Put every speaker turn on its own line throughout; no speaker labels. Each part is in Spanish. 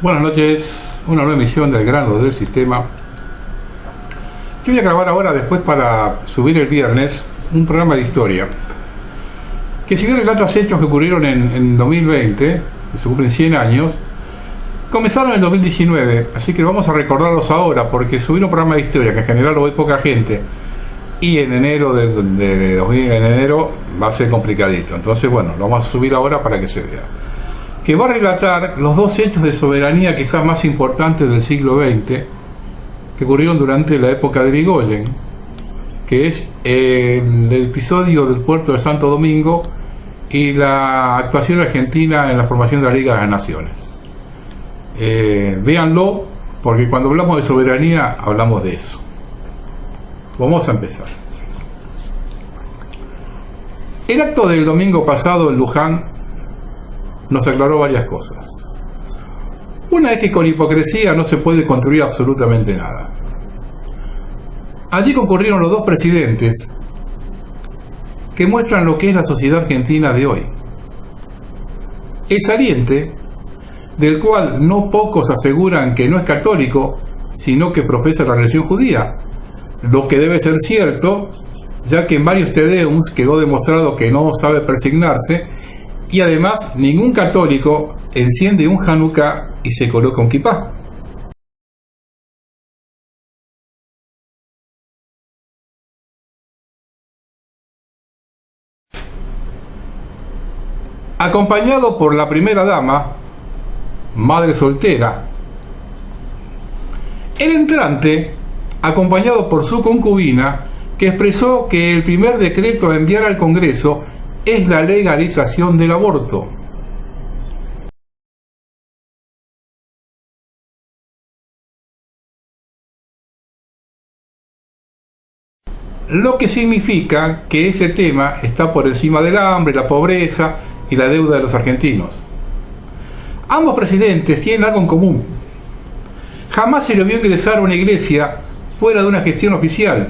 Buenas noches, una nueva emisión del Grano del Sistema. Yo voy a grabar ahora, después para subir el viernes, un programa de historia que, si bien relata hechos que ocurrieron en 2020, que se cumplen 100 años, comenzaron en 2019, así que vamos a recordarlos ahora, porque subir un programa de historia que en general lo ve poca gente y en enero en enero va a ser complicadito. Entonces, bueno, lo vamos a subir ahora para que se vea, que va a relatar los dos hechos de soberanía quizás más importantes del siglo XX que ocurrieron durante la época de Irigoyen, que es el episodio del puerto de Santo Domingo y la actuación argentina en la formación de la Liga de las Naciones. Véanlo, porque cuando hablamos de soberanía hablamos de eso. Vamos a empezar. El acto del domingo pasado en Luján nos aclaró varias cosas. Una es que con hipocresía no se puede construir absolutamente nada. Allí concurrieron los dos presidentes que muestran lo que es la sociedad argentina de hoy. El saliente, del cual no pocos aseguran que no es católico, sino que profesa la religión judía, lo que debe ser cierto, ya que en varios tedeums quedó demostrado que no sabe persignarse, y además ningún católico enciende un Hanukkah y se coloca un kipá. Acompañado por la primera dama, madre soltera, el entrante, acompañado por su concubina, que expresó que el primer decreto a enviar al Congreso es la legalización del aborto. Lo que significa que ese tema está por encima del hambre, la pobreza y la deuda de los argentinos. Ambos presidentes tienen algo en común. Jamás se le vio ingresar a una iglesia fuera de una gestión oficial.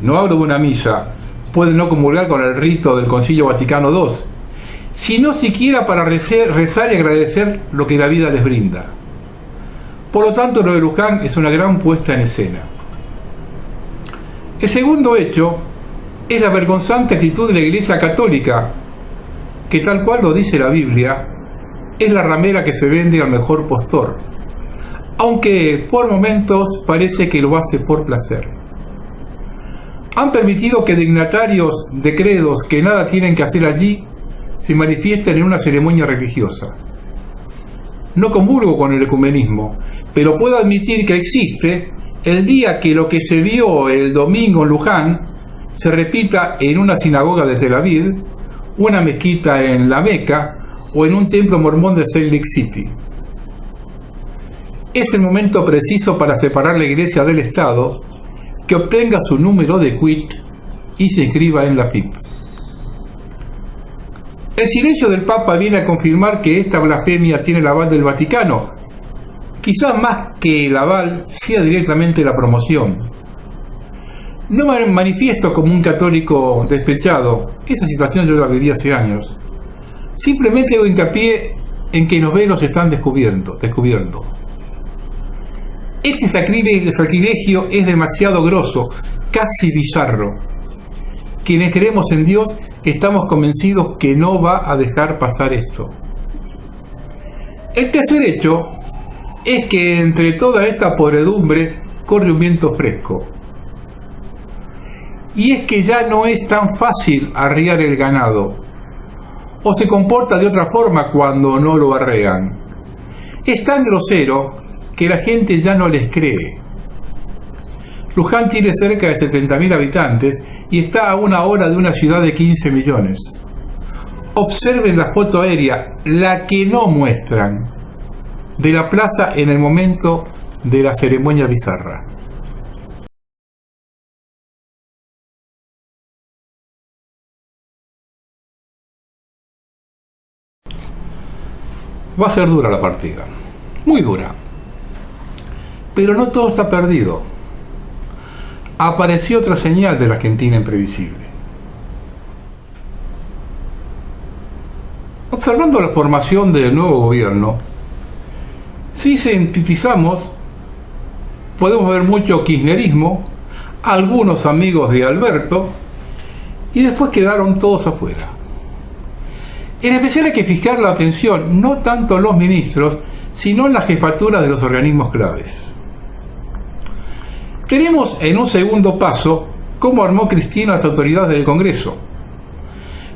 No hablo de una misa, pueden no comulgar con el rito del Concilio Vaticano II, sino siquiera para rezar y agradecer lo que la vida les brinda. Por lo tanto, lo de Luján es una gran puesta en escena. El segundo hecho es la vergonzante actitud de la Iglesia Católica, que, tal cual lo dice la Biblia, es la ramera que se vende al mejor postor, aunque por momentos parece que lo hace por placer. Han permitido que dignatarios de credos que nada tienen que hacer allí se manifiesten en una ceremonia religiosa. No comulgo con el ecumenismo, pero puedo admitir que existe el día que lo que se vio el domingo en Luján se repita en una sinagoga de Tel Aviv, una mezquita en la Meca o en un templo mormón de Salt Lake City. Es el momento preciso para separar la Iglesia del Estado, que obtenga su número de quit y se inscriba en la PIP. El silencio del Papa viene a confirmar que esta blasfemia tiene el aval del Vaticano. Quizás más que el aval sea directamente la promoción. No me manifiesto como un católico despechado, esa situación yo la viví hace años. Simplemente hago hincapié en que los velos están descubiertos. Este sacrilegio es demasiado grosso, casi bizarro. Quienes creemos en Dios estamos convencidos que no va a dejar pasar esto. El tercer hecho es que entre toda esta podredumbre corre un viento fresco. Y es que ya no es tan fácil arriar el ganado, o se comporta de otra forma cuando no lo arrean. Es tan grosero que la gente ya no les cree. Luján tiene cerca de 70.000 habitantes y está a una hora de una ciudad de 15 millones. Observen la foto aérea, la que no muestran, de la plaza en el momento de la ceremonia bizarra. Va a ser dura la partida, muy dura. Pero no todo está perdido. Apareció otra señal de la Argentina imprevisible. Observando la formación del nuevo gobierno, Si sintetizamos, podemos ver mucho kirchnerismo, algunos amigos de Alberto, y después quedaron todos afuera. En especial hay que fijar la atención no tanto en los ministros, sino en la jefatura de los organismos claves. Tenemos en un segundo paso cómo armó Cristina las autoridades del Congreso.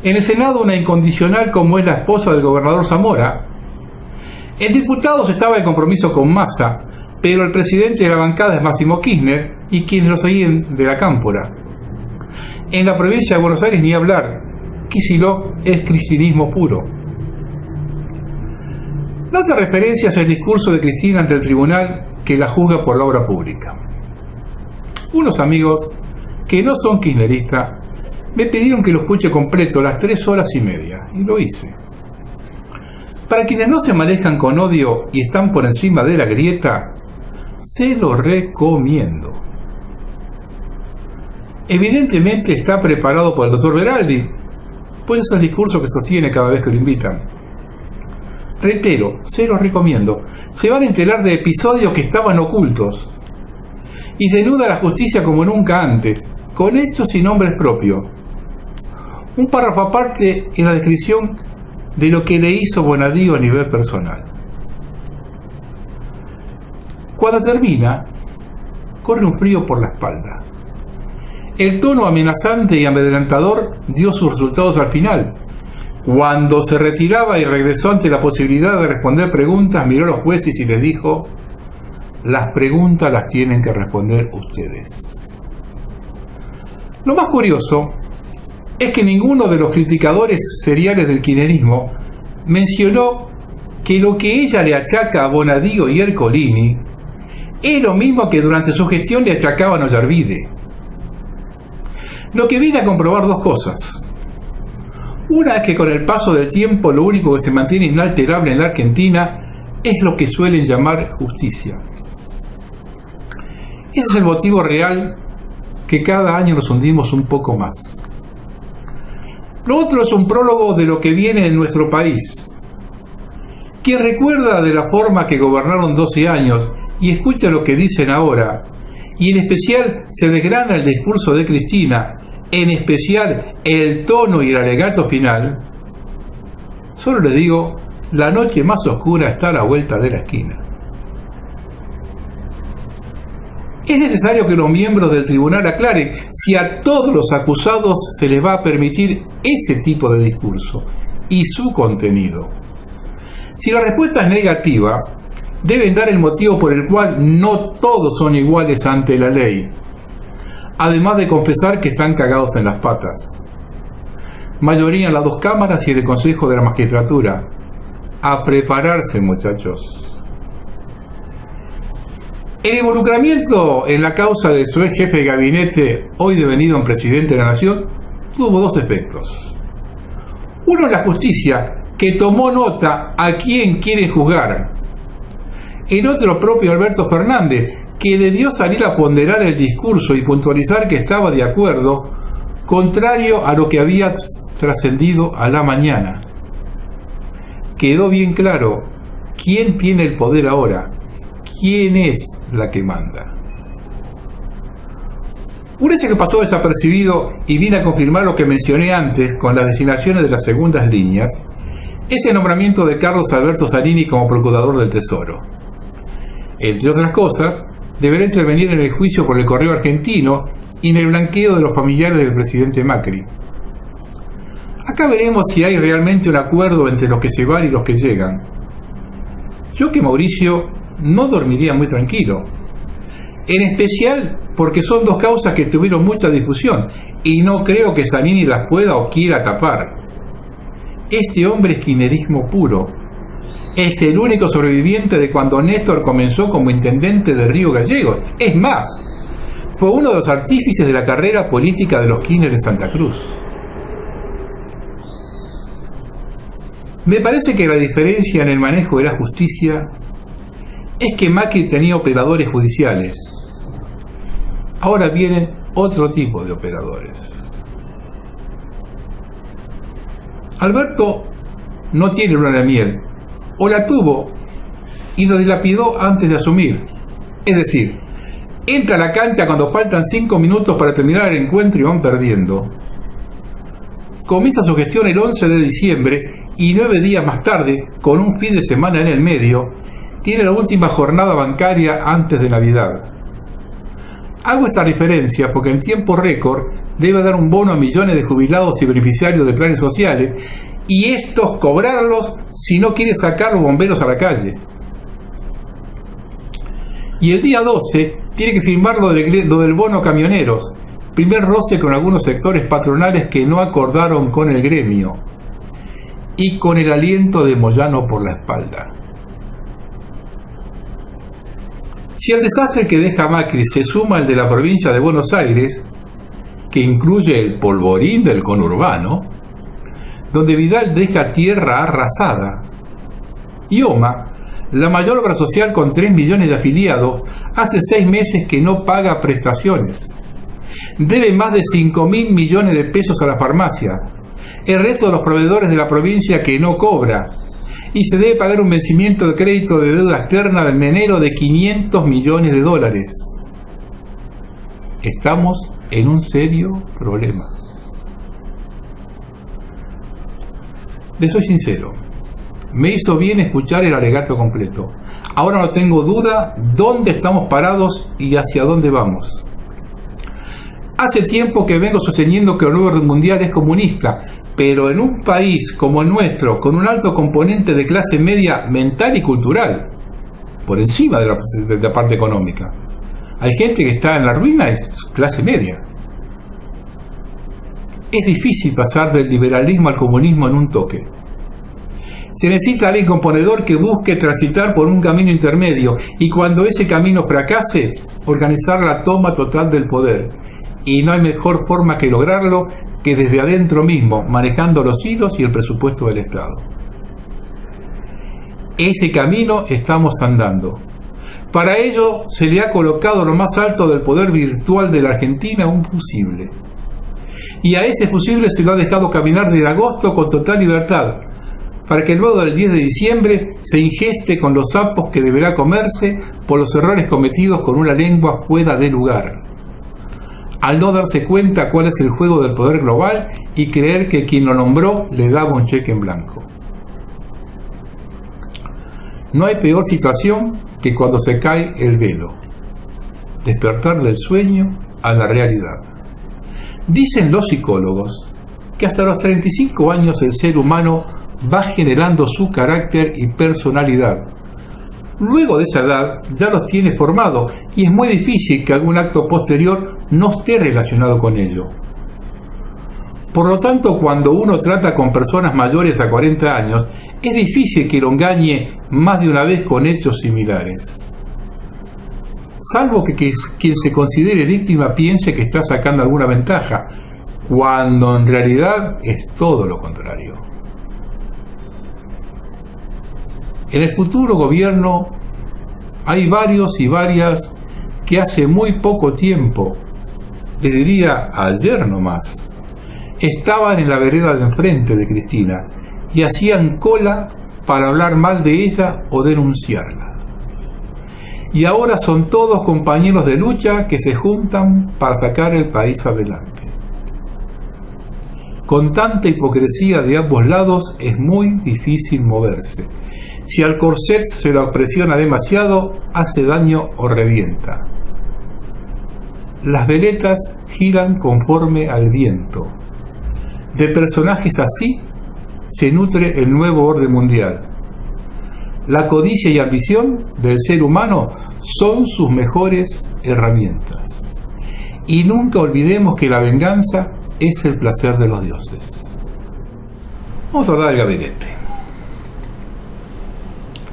En el Senado una incondicional como es la esposa del gobernador Zamora. En diputados estaba el compromiso con Massa, pero el presidente de la bancada es Máximo Kirchner y quienes lo seguían de la cámpora. En la provincia de Buenos Aires ni hablar, Kicillof es cristinismo puro. La otra referencia es el discurso de Cristina ante el tribunal que la juzga por la obra pública. Unos amigos que no son kirchneristas me pidieron que lo escuche completo las 3 horas y media, y lo hice. Para quienes no se manejan con odio y están por encima de la grieta, se lo recomiendo. Evidentemente está preparado por el doctor Veraldi, pues es el discurso que sostiene cada vez que lo invitan. Reitero, se los recomiendo. Se van a enterar de episodios que estaban ocultos. Y denuda la justicia como nunca antes, con hechos y nombres propios. Un párrafo aparte en la descripción de lo que le hizo Bonadío a nivel personal. Cuando termina, corre un frío por la espalda. El tono amenazante y amedrentador dio sus resultados al final. Cuando se retiraba y regresó ante la posibilidad de responder preguntas, miró a los jueces y les dijo: las preguntas las tienen que responder ustedes. Lo más curioso es que ninguno de los criticadores seriales del kirchnerismo mencionó que lo que ella le achaca a Bonadío y Ercolini es lo mismo que durante su gestión le achacaban a Ollarvide. Lo que viene a comprobar dos cosas. Una es que con el paso del tiempo lo único que se mantiene inalterable en la Argentina es lo que suelen llamar justicia. Ese es el motivo real que cada año nos hundimos un poco más. Lo otro es un prólogo de lo que viene en nuestro país. Quien recuerda de la forma que gobernaron 12 años y escucha lo que dicen ahora, y en especial se desgrana el discurso de Cristina, en especial el tono y el alegato final, solo le digo, la noche más oscura está a la vuelta de la esquina. Es necesario que los miembros del tribunal aclaren si a todos los acusados se les va a permitir ese tipo de discurso y su contenido. Si la respuesta es negativa, deben dar el motivo por el cual no todos son iguales ante la ley, además de confesar que están cagados en las patas. Mayoría en las dos cámaras y en el Consejo de la Magistratura. A prepararse, muchachos. El involucramiento en la causa de su ex jefe de gabinete, hoy devenido en presidente de la Nación, tuvo dos efectos. Uno, la justicia, que tomó nota a quién quiere juzgar. El otro, propio Alberto Fernández, que debió salir a ponderar el discurso y puntualizar que estaba de acuerdo, contrario a lo que había trascendido a la mañana. Quedó bien claro quién tiene el poder ahora, quién es la que manda. Un hecho que pasó desapercibido y viene a confirmar lo que mencioné antes con las designaciones de las segundas líneas es el nombramiento de Carlos Alberto Zanini como Procurador del Tesoro. Entre otras cosas, deberá intervenir en el juicio por el correo argentino y en el blanqueo de los familiares del presidente Macri. Acá veremos si hay realmente un acuerdo entre los que se van y los que llegan. Yo que Mauricio no dormiría muy tranquilo, en especial porque son dos causas que tuvieron mucha difusión y no creo que Zanini las pueda o quiera tapar. Este hombre es kirchnerismo puro. Es el único sobreviviente de cuando Néstor comenzó como intendente de Río Gallegos. Es más, fue uno de los artífices de la carrera política de los Kirchner en Santa Cruz. Me parece que la diferencia en el manejo de la justicia es que Macri tenía operadores judiciales. Ahora vienen otro tipo de operadores. Alberto no tiene luna de miel, o la tuvo, y lo dilapidó antes de asumir. Es decir, entra a la cancha cuando faltan 5 minutos para terminar el encuentro y van perdiendo. Comienza su gestión el 11 de diciembre y 9 días más tarde, con un fin de semana en el medio, tiene la última jornada bancaria antes de Navidad. Hago esta referencia porque en tiempo récord debe dar un bono a millones de jubilados y beneficiarios de planes sociales y estos cobrarlos si no quiere sacar los bomberos a la calle. Y el día 12 tiene que firmar lo del bono camioneros, primer roce con algunos sectores patronales que no acordaron con el gremio, y con el aliento de Moyano por la espalda. Si al desastre que deja Macri se suma el de la provincia de Buenos Aires, que incluye el polvorín del conurbano, donde Vidal deja tierra arrasada, y OMA, la mayor obra social con 3 millones de afiliados, hace 6 meses que no paga prestaciones. Debe más de 5.000 millones de pesos a las farmacias, el resto de los proveedores de la provincia que no cobra, y se debe pagar un vencimiento de crédito de deuda externa en enero de 500 millones de dólares. Estamos en un serio problema. Les soy sincero, me hizo bien escuchar el alegato completo. Ahora no tengo duda dónde estamos parados y hacia dónde vamos. Hace tiempo que vengo sosteniendo que el nuevo orden mundial es comunista, pero en un país como el nuestro, con un alto componente de clase media mental y cultural, por encima de la parte económica. Hay gente que está en la ruina, es clase media. Es difícil pasar del liberalismo al comunismo en un toque. Se necesita alguien componedor que busque transitar por un camino intermedio y cuando ese camino fracase, organizar la toma total del poder. Y no hay mejor forma que lograrlo que desde adentro mismo, manejando los hilos y el presupuesto del Estado. Ese camino estamos andando. Para ello se le ha colocado lo más alto del poder virtual de la Argentina un fusible. Y a ese fusible se lo ha dejado caminar desde agosto con total libertad, para que luego del 10 de diciembre se ingeste con los sapos que deberá comerse por los errores cometidos con una lengua fuera de lugar, al no darse cuenta cuál es el juego del poder global y creer que quien lo nombró le daba un cheque en blanco. No hay peor situación que cuando se cae el velo, despertar del sueño a la realidad. Dicen los psicólogos que hasta los 35 años el ser humano va generando su carácter y personalidad. Luego de esa edad ya los tiene formados y es muy difícil que algún acto posterior no esté relacionado con ello. Por lo tanto, cuando uno trata con personas mayores a 40 años, es difícil que lo engañe más de una vez con hechos similares. Salvo que quien se considere víctima piense que está sacando alguna ventaja, cuando en realidad es todo lo contrario. En el futuro gobierno hay varios y varias que hace muy poco tiempo, les diría ayer nomás, estaban en la vereda de enfrente de Cristina y hacían cola para hablar mal de ella o denunciarla. Y ahora son todos compañeros de lucha que se juntan para sacar el país adelante. Con tanta hipocresía de ambos lados es muy difícil moverse. Si al corset se lo presiona demasiado, hace daño o revienta. Las veletas giran conforme al viento. De personajes así se nutre el nuevo orden mundial. La codicia y ambición del ser humano son sus mejores herramientas. Y nunca olvidemos que la venganza es el placer de los dioses. Vamos a dar el gabinete.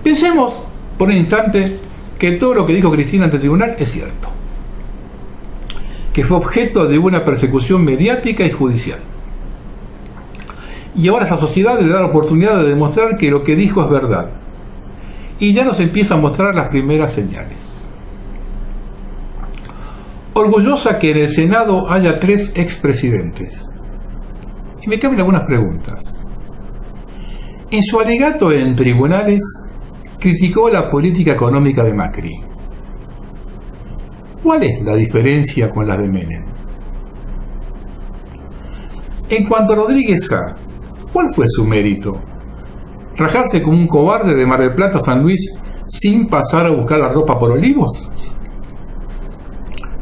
Pensemos por un instante que todo lo que dijo Cristina ante el tribunal es cierto, que fue objeto de una persecución mediática y judicial. Y ahora esta sociedad le da la oportunidad de demostrar que lo que dijo es verdad. Y ya nos empieza a mostrar las primeras señales. Orgullosa que en el Senado haya 3 expresidentes. Y me caben algunas preguntas. En su alegato en tribunales, criticó la política económica de Macri. ¿Cuál es la diferencia con la de Menem? En cuanto a Rodríguez A, ¿cuál fue su mérito? ¿Rajarse como un cobarde de Mar del Plata a San Luis sin pasar a buscar la ropa por Olivos?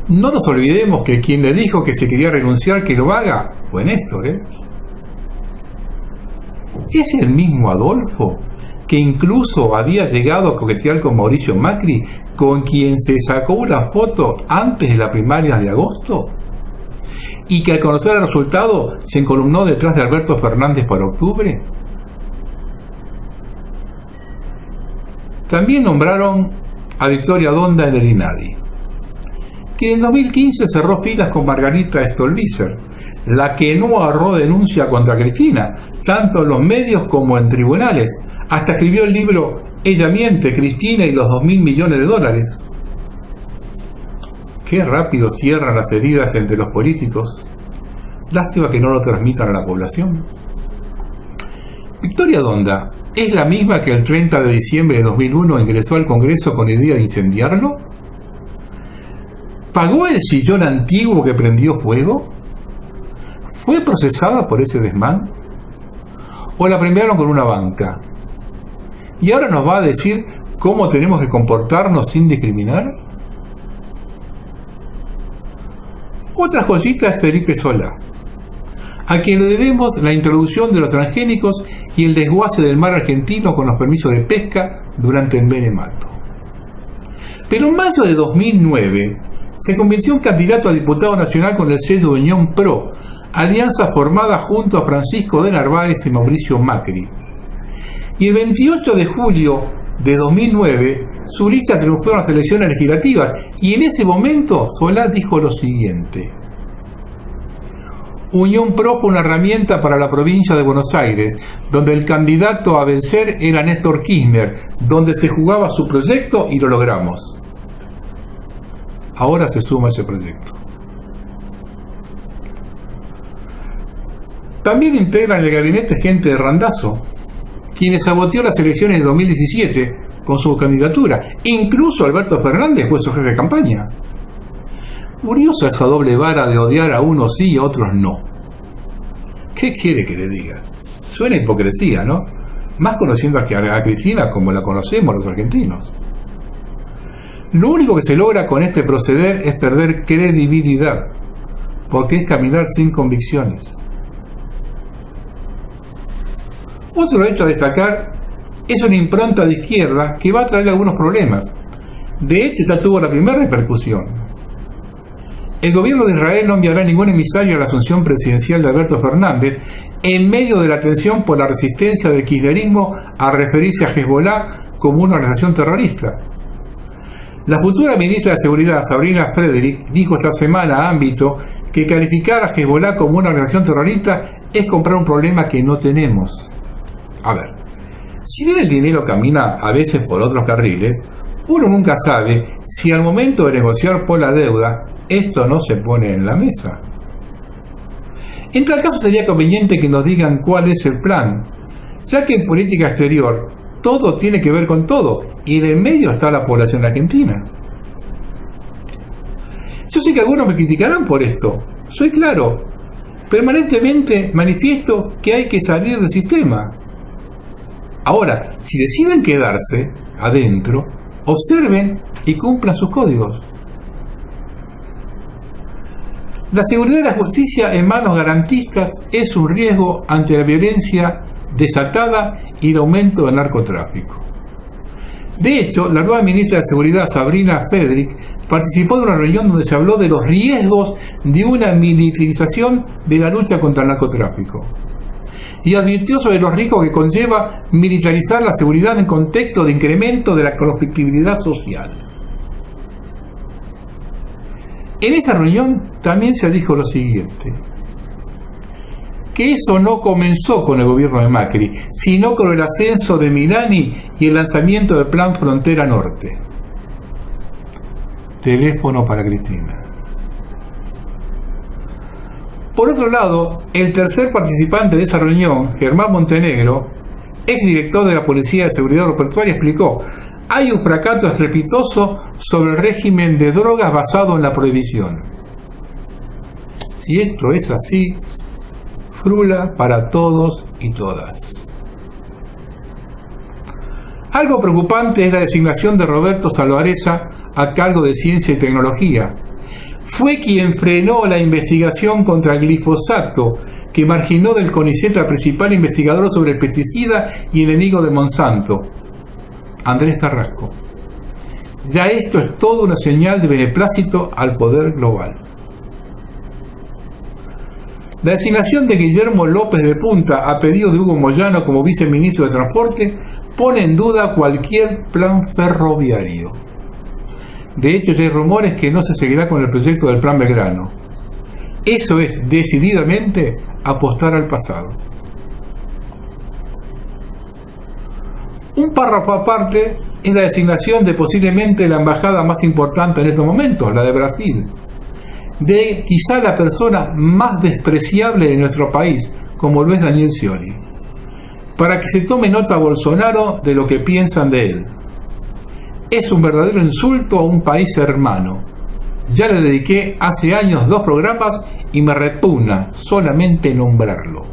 No nos olvidemos que quien le dijo que se quería renunciar que lo haga fue Néstor, ¿eh? ¿Es el mismo Adolfo que incluso había llegado a coquetear con Mauricio Macri, con quien se sacó una foto antes de las primarias de agosto? ¿Y que al conocer el resultado se encolumnó detrás de Alberto Fernández para octubre? También nombraron a Victoria Donda en el INADI, que en 2015 cerró filas con Margarita Stolbizer, la que no agarró denuncia contra Cristina, tanto en los medios como en tribunales. Hasta escribió el libro Ella miente, Cristina y los 2.000 millones de dólares. Qué rápido cierran las heridas entre los políticos. Lástima que no lo transmitan a la población. Victoria Donda es la misma que el 30 de diciembre de 2001 ingresó al Congreso con idea de incendiarlo. ¿Pagó el sillón antiguo que prendió fuego? ¿Fue procesada por ese desmán? ¿O la premiaron con una banca? ¿Y ahora nos va a decir cómo tenemos que comportarnos sin discriminar? Otra cosita es Felipe Solá, a quien le debemos la introducción de los transgénicos y el desguace del mar argentino con los permisos de pesca durante el Menemato. Pero en mayo de 2009 se convirtió en candidato a diputado nacional con el sello de Unión Pro, alianza formada junto a Francisco de Narváez y Mauricio Macri. Y el 28 de julio de 2009 su lista triunfó en las elecciones legislativas, y en ese momento Solá dijo lo siguiente: Unión Pro fue una herramienta para la provincia de Buenos Aires, donde el candidato a vencer era Néstor Kirchner, donde se jugaba su proyecto y lo logramos. Ahora se suma ese proyecto. También integran el gabinete gente de Randazzo, quienes saboteó las elecciones de 2017 con su candidatura. Incluso Alberto Fernández fue su jefe de campaña. Curiosa esa doble vara de odiar a unos sí y a otros no. ¿Qué quiere que le diga? Suena hipocresía, ¿no? Más conociendo a Cristina como la conocemos los argentinos. Lo único que se logra con este proceder es perder credibilidad, porque es caminar sin convicciones. Otro hecho a destacar es una impronta de izquierda que va a traer algunos problemas. De hecho, ya tuvo la primera repercusión. El gobierno de Israel no enviará ningún emisario a la asunción presidencial de Alberto Fernández en medio de la tensión por la resistencia del kirchnerismo a referirse a Hezbollah como una organización terrorista. La futura ministra de Seguridad, Sabrina Frederick, dijo esta semana a Ámbito que calificar a Hezbollah como una organización terrorista es comprar un problema que no tenemos. A ver, si bien el dinero camina a veces por otros carriles, uno nunca sabe si al momento de negociar por la deuda, esto no se pone en la mesa. En tal caso sería conveniente que nos digan cuál es el plan, ya que en política exterior todo tiene que ver con todo, y en el medio está la población argentina. Yo sé que algunos me criticarán por esto, soy claro, permanentemente manifiesto que hay que salir del sistema. Ahora, si deciden quedarse adentro, observen y cumplan sus códigos. La seguridad de la justicia en manos garantistas es un riesgo ante la violencia desatada y el aumento del narcotráfico. De hecho, la nueva ministra de Seguridad, Sabrina Frederick, participó de una reunión donde se habló de los riesgos de una militarización de la lucha contra el narcotráfico, y advirtió sobre los riesgos que conlleva militarizar la seguridad en contexto de incremento de la conflictividad social. En esa reunión también se dijo lo siguiente: que eso no comenzó con el gobierno de Macri, sino con el ascenso de Milani y el lanzamiento del Plan Frontera Norte. Teléfono para Cristina. Por otro lado, el tercer participante de esa reunión, Germán Montenegro, exdirector de la Policía de Seguridad Aeroportuaria, explicó: hay un fracaso estrepitoso sobre el régimen de drogas basado en la prohibición. Si esto es así, frula para todos y todas. Algo preocupante es la designación de Roberto Salvarezza a cargo de Ciencia y Tecnología. Fue quien frenó la investigación contra el glifosato, que marginó del CONICET al principal investigador sobre el pesticida y enemigo de Monsanto, Andrés Carrasco. Ya esto es todo una señal de beneplácito al poder global. La designación de Guillermo López de Punta a pedido de Hugo Moyano como viceministro de Transporte pone en duda cualquier plan ferroviario. De hecho, ya hay rumores que no se seguirá con el proyecto del Plan Belgrano. Eso es decididamente apostar al pasado. Un párrafo aparte es la designación de posiblemente la embajada más importante en estos momentos, la de Brasil, de quizá la persona más despreciable de nuestro país, como lo es Daniel Scioli, para que se tome nota a Bolsonaro de lo que piensan de él. Es un verdadero insulto a un país hermano. Ya le dediqué hace años 2 programas y me repugna solamente nombrarlo.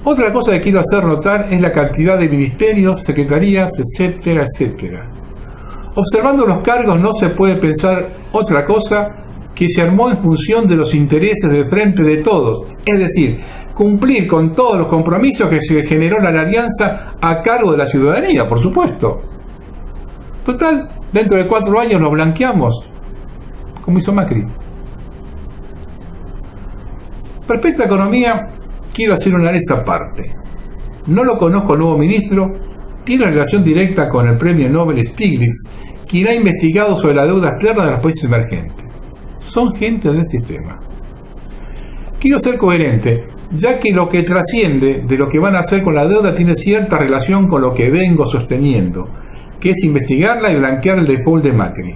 Otra cosa que quiero hacer notar es la cantidad de ministerios, secretarías, etcétera, etcétera. Observando los cargos no se puede pensar otra cosa que se armó en función de los intereses de frente de todos, es decir, cumplir con todos los compromisos que se generó la alianza a cargo de la ciudadanía, por supuesto. Total, dentro de 4 años lo blanqueamos, como hizo Macri. Respecto a economía, quiero hacer una análisis aparte. No lo conozco al nuevo ministro, tiene relación directa con el premio Nobel Stiglitz, quien ha investigado sobre la deuda externa de los países emergentes. Son gente del sistema. Quiero ser coherente, ya que lo que trasciende de lo que van a hacer con la deuda tiene cierta relación con lo que vengo sosteniendo, que es investigarla y blanquear el default de Macri.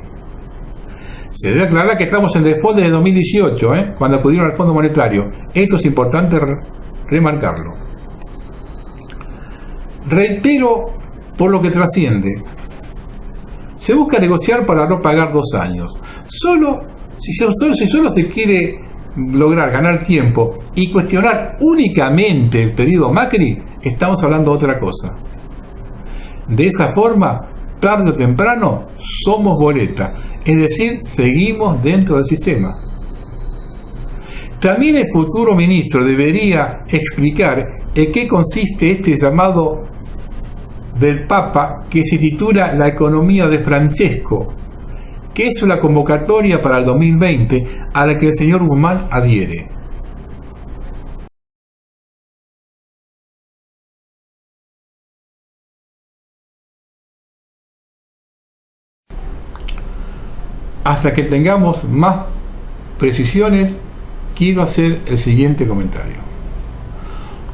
Se debe aclarar que estamos en default desde 2018, cuando acudieron al Fondo Monetario. Esto es importante remarcarlo. Reitero por lo que trasciende. Se busca negociar para no pagar 2 años. Si solo se quiere lograr ganar tiempo y cuestionar únicamente el periodo Macri, estamos hablando de otra cosa. De esa forma, tarde o temprano, somos boleta, es decir, seguimos dentro del sistema. También el futuro ministro debería explicar en qué consiste este llamado del Papa que se titula La economía de Francesco, que es una convocatoria para el 2020 a la que el señor Guzmán adhiere. Hasta que tengamos más precisiones, quiero hacer el siguiente comentario.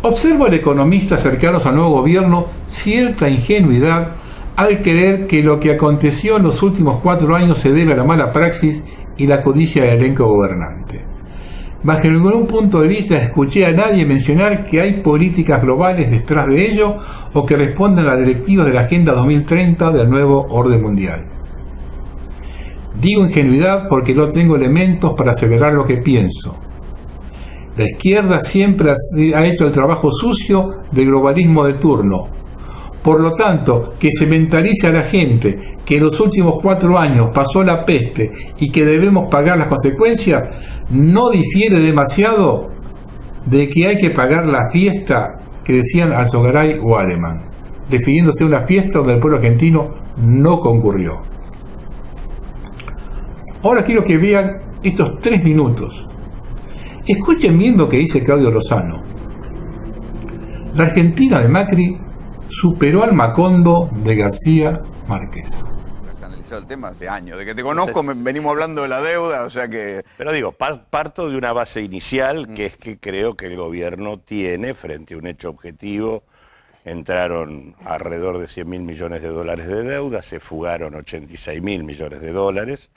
Observo al economista cercanos al nuevo gobierno cierta ingenuidad al creer que lo que aconteció en los últimos 4 años se debe a la mala praxis y la codicia del elenco gobernante. Bajo ningún punto de vista escuché a nadie mencionar que hay políticas globales detrás de ello o que responden a las directivas de la Agenda 2030 del nuevo orden mundial. Digo ingenuidad porque no tengo elementos para aseverar lo que pienso. La izquierda siempre ha hecho el trabajo sucio del globalismo de turno. Por lo tanto, que se mentalice a la gente que en los últimos 4 años pasó la peste y que debemos pagar las consecuencias, no difiere demasiado de que hay que pagar la fiesta que decían Alzogaray o Alemán, refiriéndose a una fiesta donde el pueblo argentino no concurrió. Ahora quiero que vean estos 3 minutos. Escuchen bien lo que dice Claudio Lozano. La Argentina de Macri superó al Macondo de García Márquez.
Has analizado el tema hace años. De que te conozco, venimos hablando de la deuda, o sea que...
Pero digo, parto de una base inicial, que es que creo que el gobierno tiene, frente a un hecho objetivo, entraron alrededor de 100.000 millones de dólares de deuda, se fugaron 86.000 millones de dólares.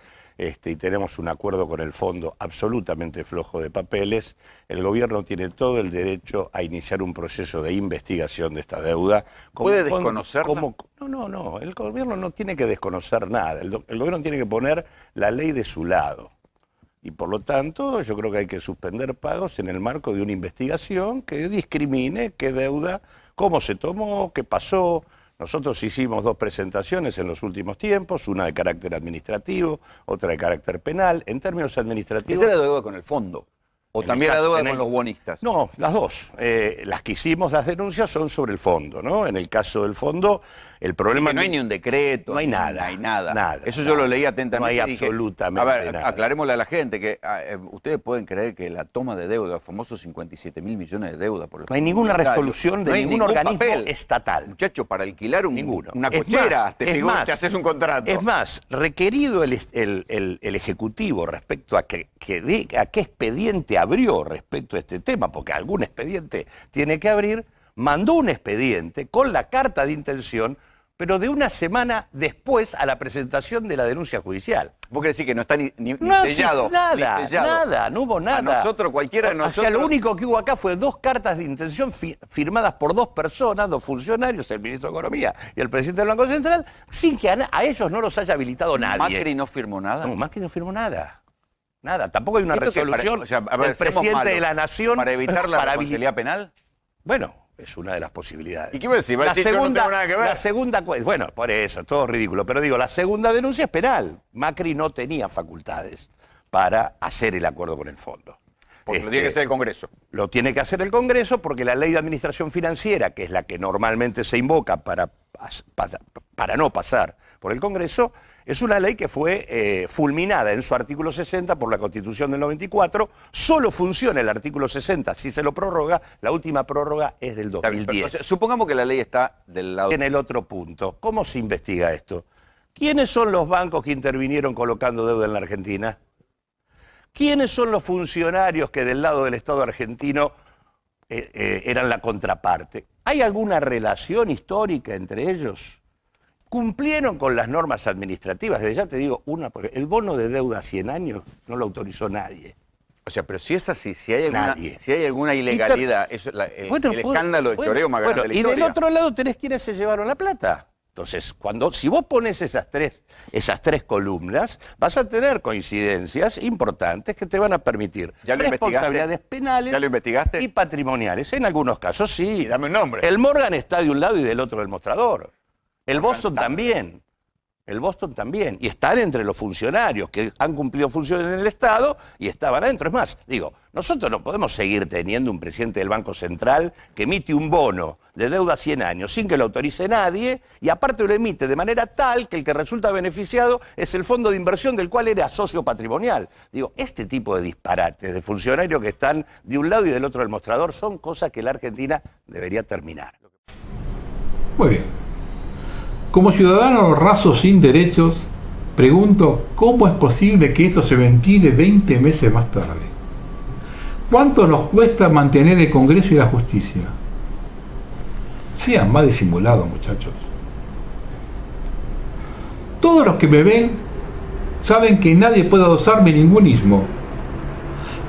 y tenemos un acuerdo con el fondo absolutamente flojo de papeles, el gobierno tiene todo el derecho a iniciar un proceso de investigación de esta deuda.
¿Puede desconocerla?
No, el gobierno no tiene que desconocer nada, el gobierno tiene que poner la ley de su lado. Y por lo tanto, yo creo que hay que suspender pagos en el marco de una investigación que discrimine qué deuda, cómo se tomó, qué pasó. Nosotros hicimos 2 presentaciones en los últimos tiempos, una de carácter administrativo, otra de carácter penal. En términos administrativos...
¿Esa era la deuda con el fondo? ¿O también la deuda con los bonistas?
No, las dos. Las que hicimos, las denuncias, son sobre el fondo, ¿no? En el caso del fondo, el problema...
Es que no hay ni un decreto.
No hay nada.
No hay nada.
Nada.
Eso yo lo leí atentamente.
No hay
y dije,
absolutamente
a ver,
nada.
aclarémosle a la gente que ustedes pueden creer que la toma de deuda, famosos 57.000 millones de deuda por el
No hay ninguna
Fondo Monetario,
resolución de
no hay
ningún organismo estatal.
Muchacho, para alquilar
Ninguno.
una
Es
cochera,
más,
te haces un contrato.
Es más, requerido el Ejecutivo respecto a qué expediente abrió respecto a este tema, porque algún expediente tiene que abrir, mandó un expediente con la carta de intención, pero de una semana después a la presentación de la denuncia judicial.
Vos querés decir que no está ni
No
sellado.
nada,
ni sellado.
nada, no hubo nada.
A nosotros, cualquiera de nosotros...
O sea, lo único que hubo acá fue 2 cartas de intención firmadas por 2 personas, 2 funcionarios, el ministro de Economía y el presidente del Banco Central, sin que a ellos no los haya habilitado nadie.
¿Macri no firmó nada?
No, Macri no firmó nada. Nada, tampoco hay una
¿Esto que
resolución
o sea, a ver,
del
seamos
presidente
malos,
de la Nación
para evitar la
para
responsabilidad penal.
Bueno, es una de las posibilidades.
¿Y qué me decís? ¿Va a decir, yo no tengo nada que ver?
La segunda, bueno, por eso, todo ridículo, pero digo, la segunda denuncia es penal. Macri no tenía facultades para hacer el acuerdo con el fondo.
Porque lo tiene que hacer el Congreso.
Lo tiene que hacer el Congreso porque la ley de administración financiera, que es la que normalmente se invoca para no pasar por el Congreso, es una ley que fue fulminada en su artículo 60 por la Constitución del 94. Solo funciona el artículo 60 si se lo prorroga. La última prórroga es del 2010.
O sea, supongamos que la ley está del lado...
En el otro punto, ¿cómo se investiga esto? ¿Quiénes son los bancos que intervinieron colocando deuda en la Argentina? ¿Quiénes son los funcionarios que del lado del Estado argentino eran la contraparte? ¿Hay alguna relación histórica entre ellos? ¿Cumplieron con las normas administrativas? Desde ya te digo una, porque el bono de deuda a 100 años no lo autorizó nadie.
O sea, pero si es así, si hay alguna ilegalidad, eso, el escándalo de choreo más grande de la historia.
Y del otro lado tenés quienes se llevaron la plata. Entonces, si vos pones esas tres columnas, vas a tener coincidencias importantes que te van a permitir responsabilidades penales y patrimoniales. En algunos casos sí.
Y dame un nombre.
El Morgan está de un lado y del otro del mostrador. El Boston también. El Boston también. Y están entre los funcionarios que han cumplido funciones en el Estado y estaban adentro. Es más, digo, nosotros no podemos seguir teniendo un presidente del Banco Central que emite un bono de deuda a 100 años sin que lo autorice nadie y aparte lo emite de manera tal que el que resulta beneficiado es el fondo de inversión del cual era socio patrimonial. Digo, este tipo de disparates de funcionarios que están de un lado y del otro del mostrador son cosas que la Argentina debería terminar.
Muy bien. Como ciudadano raso sin derechos, pregunto cómo es posible que esto se ventile 20 meses más tarde. ¿Cuánto nos cuesta mantener el Congreso y la justicia? Sean más disimulados, muchachos. Todos los que me ven saben que nadie puede adosarme ningún ismo,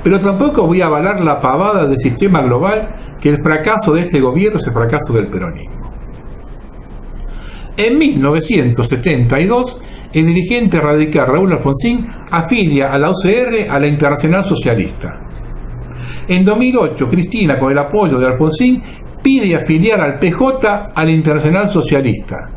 pero tampoco voy a avalar la pavada del sistema global que el fracaso de este gobierno es el fracaso del peronismo. En 1972, el dirigente radical Raúl Alfonsín afilia a la UCR a la Internacional Socialista. En 2008, Cristina, con el apoyo de Alfonsín, pide afiliar al PJ a la Internacional Socialista.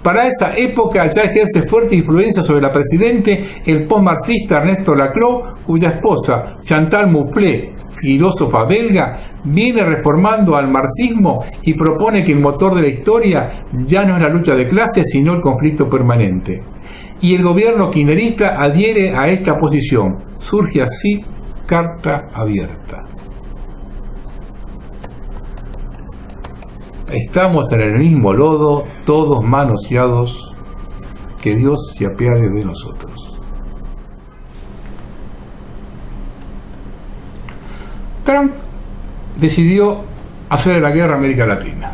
Para esa época ya ejerce fuerte influencia sobre la presidente el postmarxista Ernesto Laclau, cuya esposa, Chantal Mouflé, filósofa belga, viene reformando al marxismo y propone que el motor de la historia ya no es la lucha de clases, sino el conflicto permanente. Y el gobierno kirchnerista adhiere a esta posición. Surge así Carta Abierta. Estamos en el mismo lodo, todos manoseados, que Dios se apiade de nosotros. Trump decidió hacer la guerra a América Latina.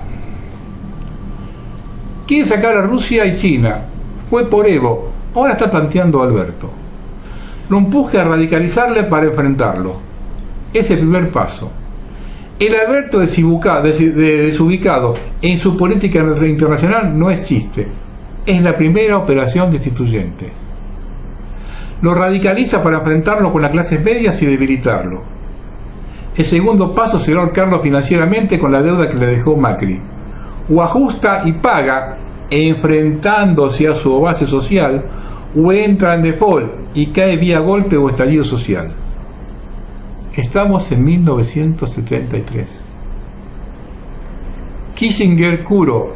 Quiere sacar a Rusia y China. Fue por Evo, Ahora está tanteando a Alberto. Lo empuje a radicalizarle para enfrentarlo. Es el primer paso. El Alberto desubicado en su política internacional no es chiste. Es la primera operación destituyente. Lo radicaliza para enfrentarlo con las clases medias y debilitarlo. El segundo paso será ahorcarlo financieramente con la deuda que le dejó Macri. O ajusta y paga enfrentándose a su base social, o entra en default y cae vía golpe o estallido social. Estamos en 1973. Kissinger puro,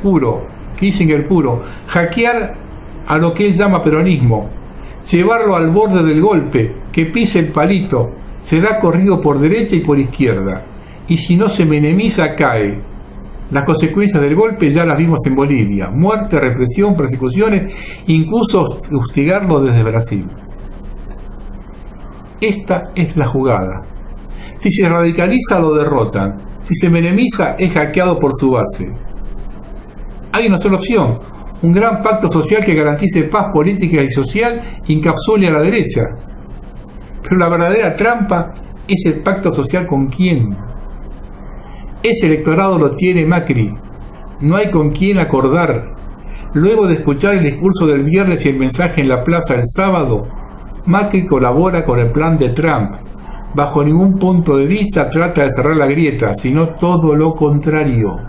hackear a lo que él llama peronismo, llevarlo al borde del golpe, que pise el palito, será corrido por derecha y por izquierda, y si no se menemiza cae. Las consecuencias del golpe ya las vimos en Bolivia: muerte, represión, persecuciones, incluso hostigarlo desde Brasil. Esta es la jugada. Si se radicaliza lo derrotan, si se menemiza es hackeado por su base. Hay una sola opción: un gran pacto social que garantice paz política y social y encapsule a la derecha. Pero la verdadera trampa es el pacto social con quién. Ese electorado lo tiene Macri. No hay con quién acordar. Luego de escuchar el discurso del viernes y el mensaje en la plaza el sábado, Macri colabora con el plan de Trump. Bajo ningún punto de vista trata de cerrar la grieta, sino todo lo contrario.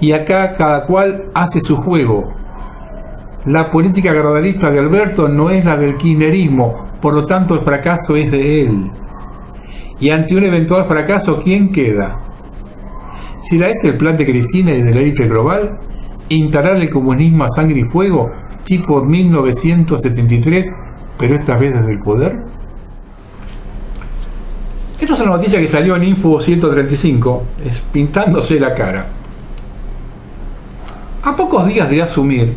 Y acá cada cual hace su juego. La política gradualista de Alberto no es la del kirchnerismo, por lo tanto el fracaso es de él. Y ante un eventual fracaso, ¿quién queda? ¿Será ese el plan de Cristina y de la élite global? ¿Instalar el comunismo a sangre y fuego, tipo 1973, pero esta vez desde el poder? Esta es una noticia que salió en Info 135, pintándose la cara. A pocos días de asumir,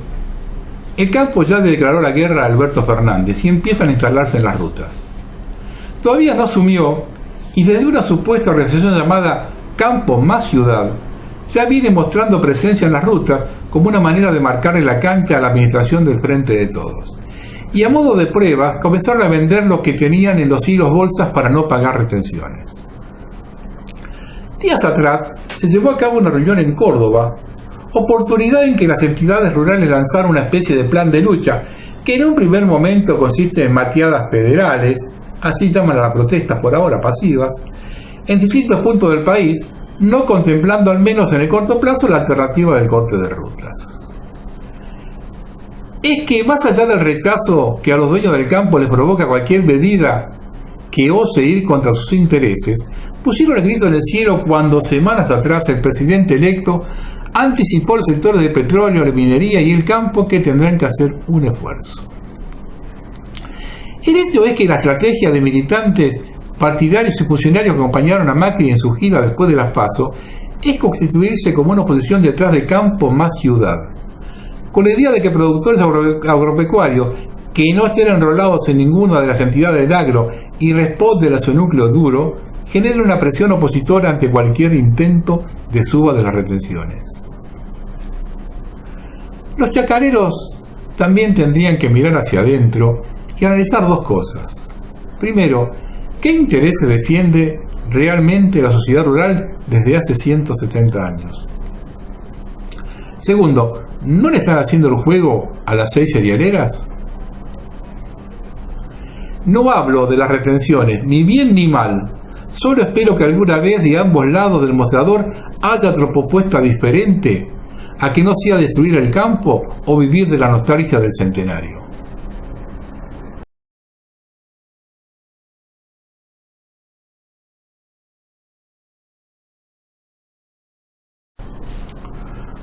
el campo ya declaró la guerra a Alberto Fernández y empiezan a instalarse en las rutas. Todavía no asumió, y desde una supuesta organización llamada Campo más Ciudad, ya viene mostrando presencia en las rutas como una manera de marcarle la cancha a la administración del Frente de Todos. Y a modo de prueba, comenzaron a vender lo que tenían en los hilos bolsas para no pagar retenciones. Días atrás, se llevó a cabo una reunión en Córdoba, oportunidad en que las entidades rurales lanzaron una especie de plan de lucha, que en un primer momento consiste en mateadas federales, así llaman a las protestas por ahora pasivas, en distintos puntos del país, no contemplando al menos en el corto plazo la alternativa del corte de rutas. Es que más allá del rechazo que a los dueños del campo les provoca cualquier medida que ose ir contra sus intereses, pusieron el grito en el cielo cuando semanas atrás el presidente electo anticipó los sectores de petróleo, la minería y el campo que tendrán que hacer un esfuerzo. El hecho es que la estrategia de militantes partidarios y funcionarios que acompañaron a Macri en su gira después de las PASO es constituirse como una oposición detrás de Campo más Ciudad, con la idea de que productores agropecuarios que no estén enrolados en ninguna de las entidades del agro y responden a su núcleo duro, generen una presión opositora ante cualquier intento de suba de las retenciones. Los chacareros también tendrían que mirar hacia adentro y analizar dos cosas. Primero, ¿qué intereses defiende realmente la sociedad rural desde hace 170 años? Segundo, ¿no le están haciendo el juego a las 6 cerealeras? No hablo de las retenciones, ni bien ni mal. Solo espero que alguna vez de ambos lados del mostrador haya otra propuesta diferente, a que no sea destruir el campo o vivir de la nostalgia del centenario.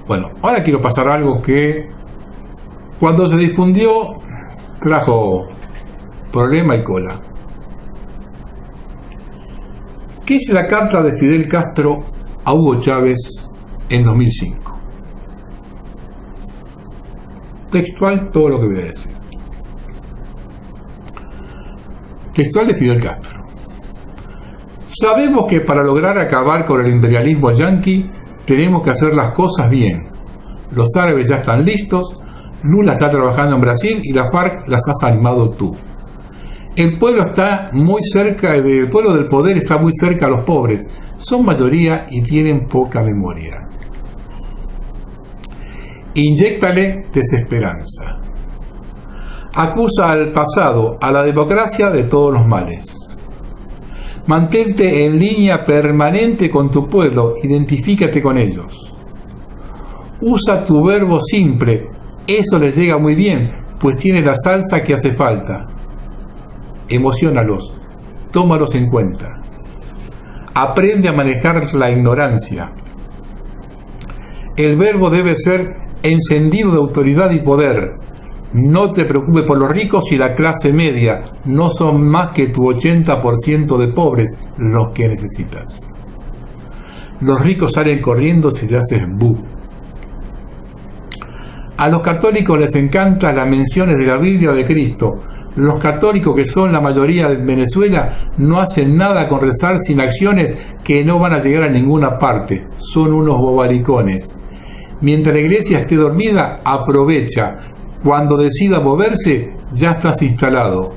Bueno, ahora quiero pasar a algo que cuando se difundió trajo problema y cola. ¿Qué es la carta de Fidel Castro a Hugo Chávez en 2005? Textual todo lo que voy a decir. Textual de Fidel Castro. Sabemos que para lograr acabar con el imperialismo yanqui tenemos que hacer las cosas bien. Los árabes ya están listos, Lula está trabajando en Brasil y las FARC las has animado tú. El pueblo está muy cerca, el pueblo del poder está muy cerca a los pobres. Son mayoría y tienen poca memoria. Inyéctale desesperanza. Acusa al pasado, a la democracia de todos los males. Mantente en línea permanente con tu pueblo, identifícate con ellos. Usa tu verbo siempre, eso les llega muy bien, pues tiene la salsa que hace falta. Emociónalos, tómalos en cuenta. Aprende a manejar la ignorancia. El verbo debe ser encendido de autoridad y poder. No te preocupes por los ricos y la clase media, no son más que tu 80% de pobres los que necesitas. Los ricos salen corriendo si le haces bu. A los católicos les encantan las menciones de la Biblia o de Cristo. Los católicos, que son la mayoría de Venezuela, no hacen nada con rezar sin acciones que no van a llegar a ninguna parte. Son unos bobalicones. Mientras la iglesia esté dormida, aprovecha. Cuando decida moverse, ya estás instalado.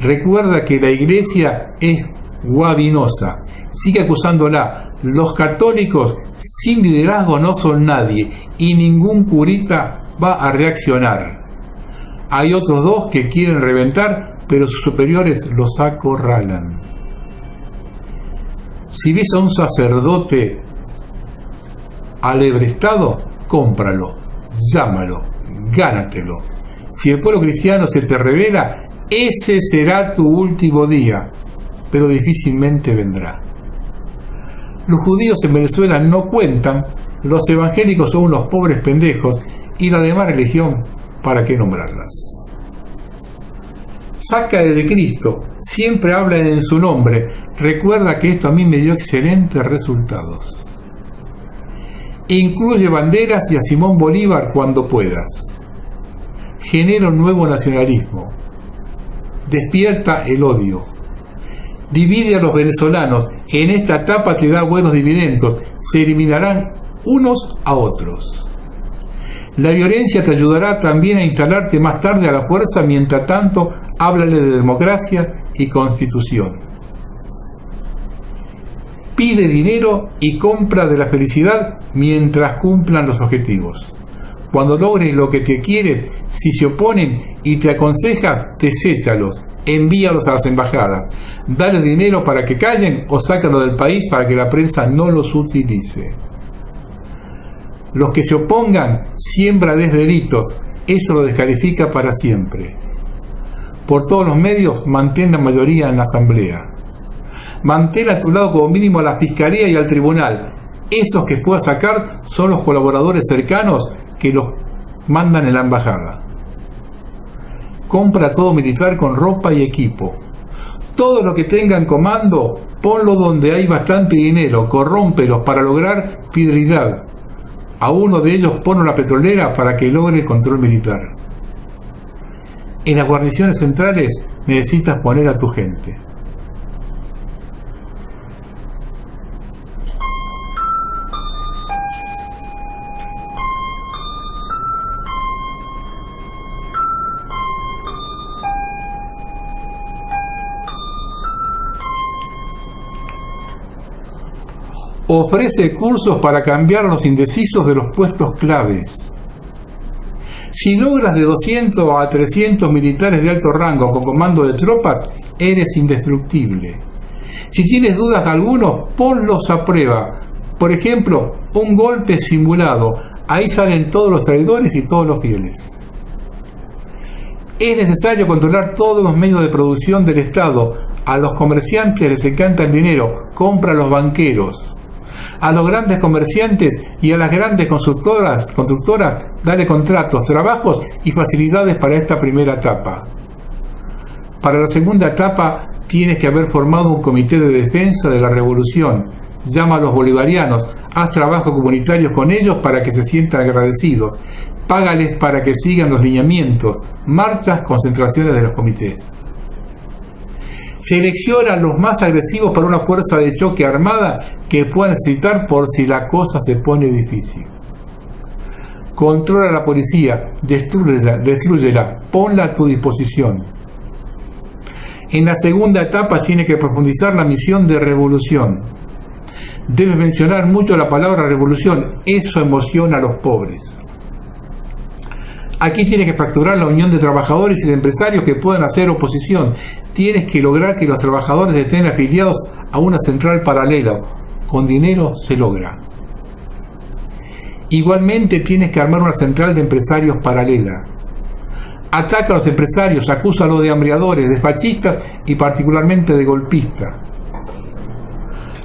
Recuerda que la iglesia es guabinosa. Sigue acusándola. Los católicos sin liderazgo no son nadie y ningún curita va a reaccionar. Hay otros dos que quieren reventar, pero sus superiores los acorralan. Si ves a un sacerdote alebrestado, cómpralo, llámalo, gánatelo. Si el pueblo cristiano se te revela, ese será tu último día, pero difícilmente vendrá. Los judíos en Venezuela no cuentan, los evangélicos son unos pobres pendejos, y la demás religión, ¿para qué nombrarlas? Saca de Cristo, siempre habla en su nombre, recuerda que esto a mí me dio excelentes resultados. Incluye banderas y a Simón Bolívar cuando puedas. Genera un nuevo nacionalismo. Despierta el odio. Divide a los venezolanos. En esta etapa te da buenos dividendos. Se eliminarán unos a otros. La violencia te ayudará también a instalarte más tarde a la fuerza. Mientras tanto, háblale de democracia y constitución. Pide dinero y compra de la felicidad mientras cumplan los objetivos. Cuando logres lo que te quieres, si se oponen y te aconsejan, deséchalos, envíalos a las embajadas, dale dinero para que callen o sácalo del país para que la prensa no los utilice. Los que se opongan, siémbrales delitos, eso lo descalifica para siempre. Por todos los medios, mantén la mayoría en la asamblea. Mantén a tu lado como mínimo a la fiscalía y al tribunal. Esos que puedas sacar son los colaboradores cercanos que los mandan en la embajada. Compra todo militar con ropa y equipo. Todo lo que tengan comando, ponlo donde hay bastante dinero, corrómpelos para lograr fidelidad. A uno de ellos ponlo en la petrolera para que logre el control militar. En las guarniciones centrales necesitas poner a tu gente. Ofrece cursos para cambiar a los indecisos de los puestos claves. Si logras de 200 a 300 militares de alto rango con comando de tropas, eres indestructible. Si tienes dudas de algunos, ponlos a prueba. Por ejemplo, un golpe simulado. Ahí salen todos los traidores y todos los fieles. Es necesario controlar todos los medios de producción del Estado. A los comerciantes les encanta el dinero. Compra a los banqueros. A los grandes comerciantes y a las grandes constructoras, dale contratos, trabajos y facilidades para esta primera etapa. Para la segunda etapa tienes que haber formado un comité de defensa de la revolución. Llama a los bolivarianos, haz trabajos comunitarios con ellos para que se sientan agradecidos. Págales para que sigan los lineamientos, marchas, concentraciones de los comités. Selecciona a los más agresivos para una fuerza de choque armada que pueda necesitar por si la cosa se pone difícil. controla a la policía, destrúyela, ponla a tu disposición. En la segunda etapa tiene que profundizar la misión de revolución. Debes mencionar mucho la palabra revolución, eso emociona a los pobres. Aquí tienes que fracturar la unión de trabajadores y de empresarios que puedan hacer oposición. Tienes que lograr que los trabajadores estén afiliados a una central paralela. Con dinero se logra. Igualmente tienes que armar una central de empresarios paralela. Ataca a los empresarios, acúsalos de hambreadores, de fascistas y particularmente de golpistas.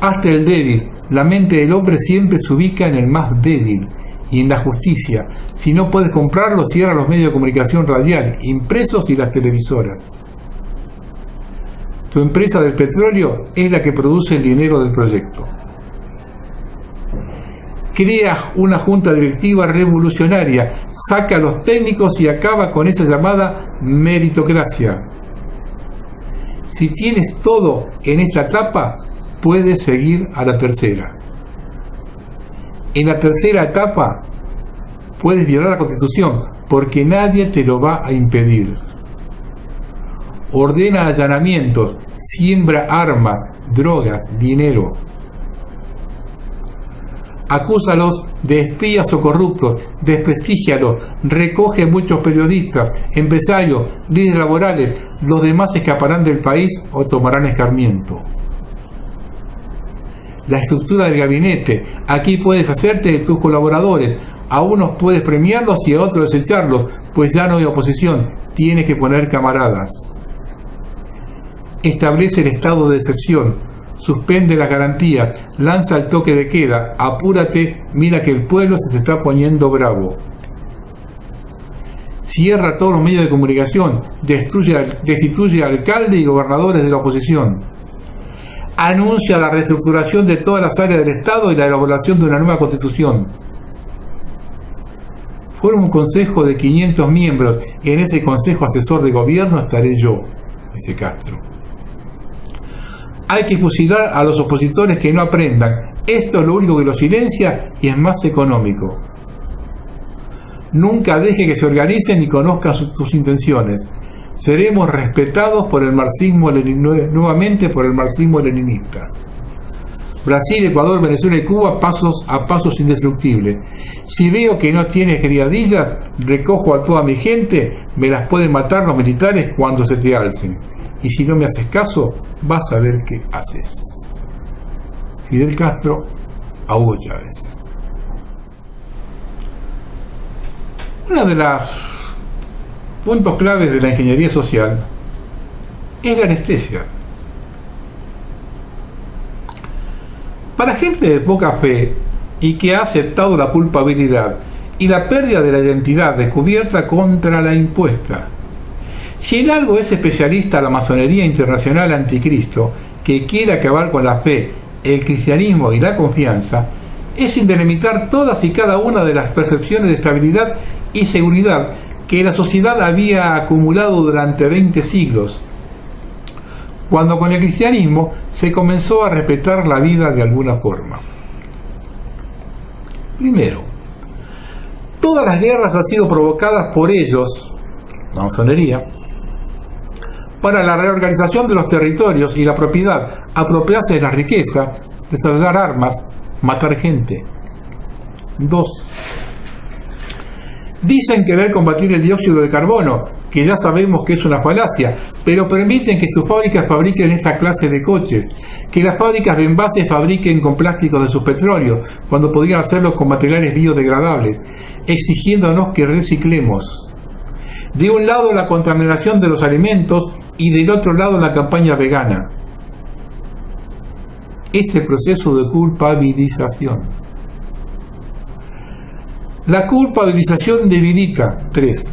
Hazte el débil. La mente del hombre siempre se ubica en el más débil y en la justicia. Si no puedes comprarlo, cierra los medios de comunicación radial, impresos y las televisoras. Tu empresa del petróleo es la que produce el dinero del proyecto. Crea una junta directiva revolucionaria, saca a los técnicos y acaba con esa llamada meritocracia. Si tienes todo en esta etapa, puedes seguir a la tercera. En la tercera etapa, puedes violar la Constitución, porque nadie te lo va a impedir. Ordena allanamientos, siembra armas, drogas, dinero. Acúsalos de espías o corruptos, desprestígialos, recoge muchos periodistas, empresarios, líderes laborales, los demás escaparán del país o tomarán escarmiento. La estructura del gabinete, aquí puedes hacerte de tus colaboradores, a unos puedes premiarlos y a otros desecharlos, pues ya no hay oposición, tienes que poner camaradas. Establece el estado de excepción, suspende las garantías, lanza el toque de queda, apúrate, mira que el pueblo se te está poniendo bravo. Cierra todos los medios de comunicación, destituye a alcaldes y gobernadores de la oposición. Anuncia la reestructuración de todas las áreas del Estado y la elaboración de una nueva constitución. Forma un consejo de 500 miembros y en ese consejo asesor de gobierno estaré yo, dice Castro. Hay que fusilar a los opositores que no aprendan. Esto es lo único que los silencia y es más económico. Nunca deje que se organicen y conozcan sus intenciones. Seremos respetados por el marxismo nuevamente por el marxismo leninista. Brasil, Ecuador, Venezuela y Cuba, pasos indestructibles. Si veo que no tienes criadillas, recojo a toda mi gente, me las pueden matar los militares cuando se te alcen. Y si no me haces caso, vas a ver qué haces. Fidel Castro a Hugo Chávez. Una de las puntos claves de la ingeniería social es la anestesia. Para gente de poca fe y que ha aceptado la culpabilidad y la pérdida de la identidad descubierta contra la impuesta. Si en algo es especialista la masonería internacional anticristo, que quiere acabar con la fe, el cristianismo y la confianza, es en delimitar todas y cada una de las percepciones de estabilidad y seguridad que la sociedad había acumulado durante 20 siglos, cuando con el cristianismo se comenzó a respetar la vida de alguna forma. Primero, todas las guerras han sido provocadas por ellos, la masonería, para la reorganización de los territorios y la propiedad, apropiarse de la riqueza, desarrollar armas, matar gente. 2. Dicen querer combatir el dióxido de carbono, que ya sabemos que es una falacia, pero permiten que sus fábricas fabriquen esta clase de coches, que las fábricas de envases fabriquen con plásticos de sus petróleos, cuando podrían hacerlo con materiales biodegradables, exigiéndonos que reciclemos. De un lado la contaminación de los alimentos y del otro lado la campaña vegana. Este proceso de culpabilización. La culpabilización debilita. 3.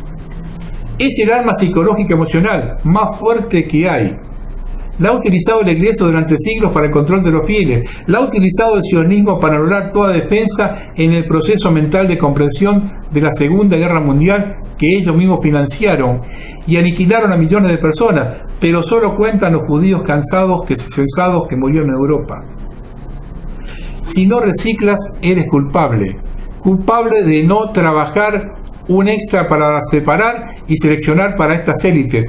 Es el arma psicológica emocional más fuerte que hay. La ha utilizado la Iglesia durante siglos para el control de los fieles. La ha utilizado el sionismo para anular toda defensa en el proceso mental de comprensión de la Segunda Guerra Mundial que ellos mismos financiaron y aniquilaron a millones de personas, pero solo cuentan los judíos censados que murieron en Europa. Si no reciclas, eres culpable. culpable de no trabajar un extra para separar y seleccionar para estas élites,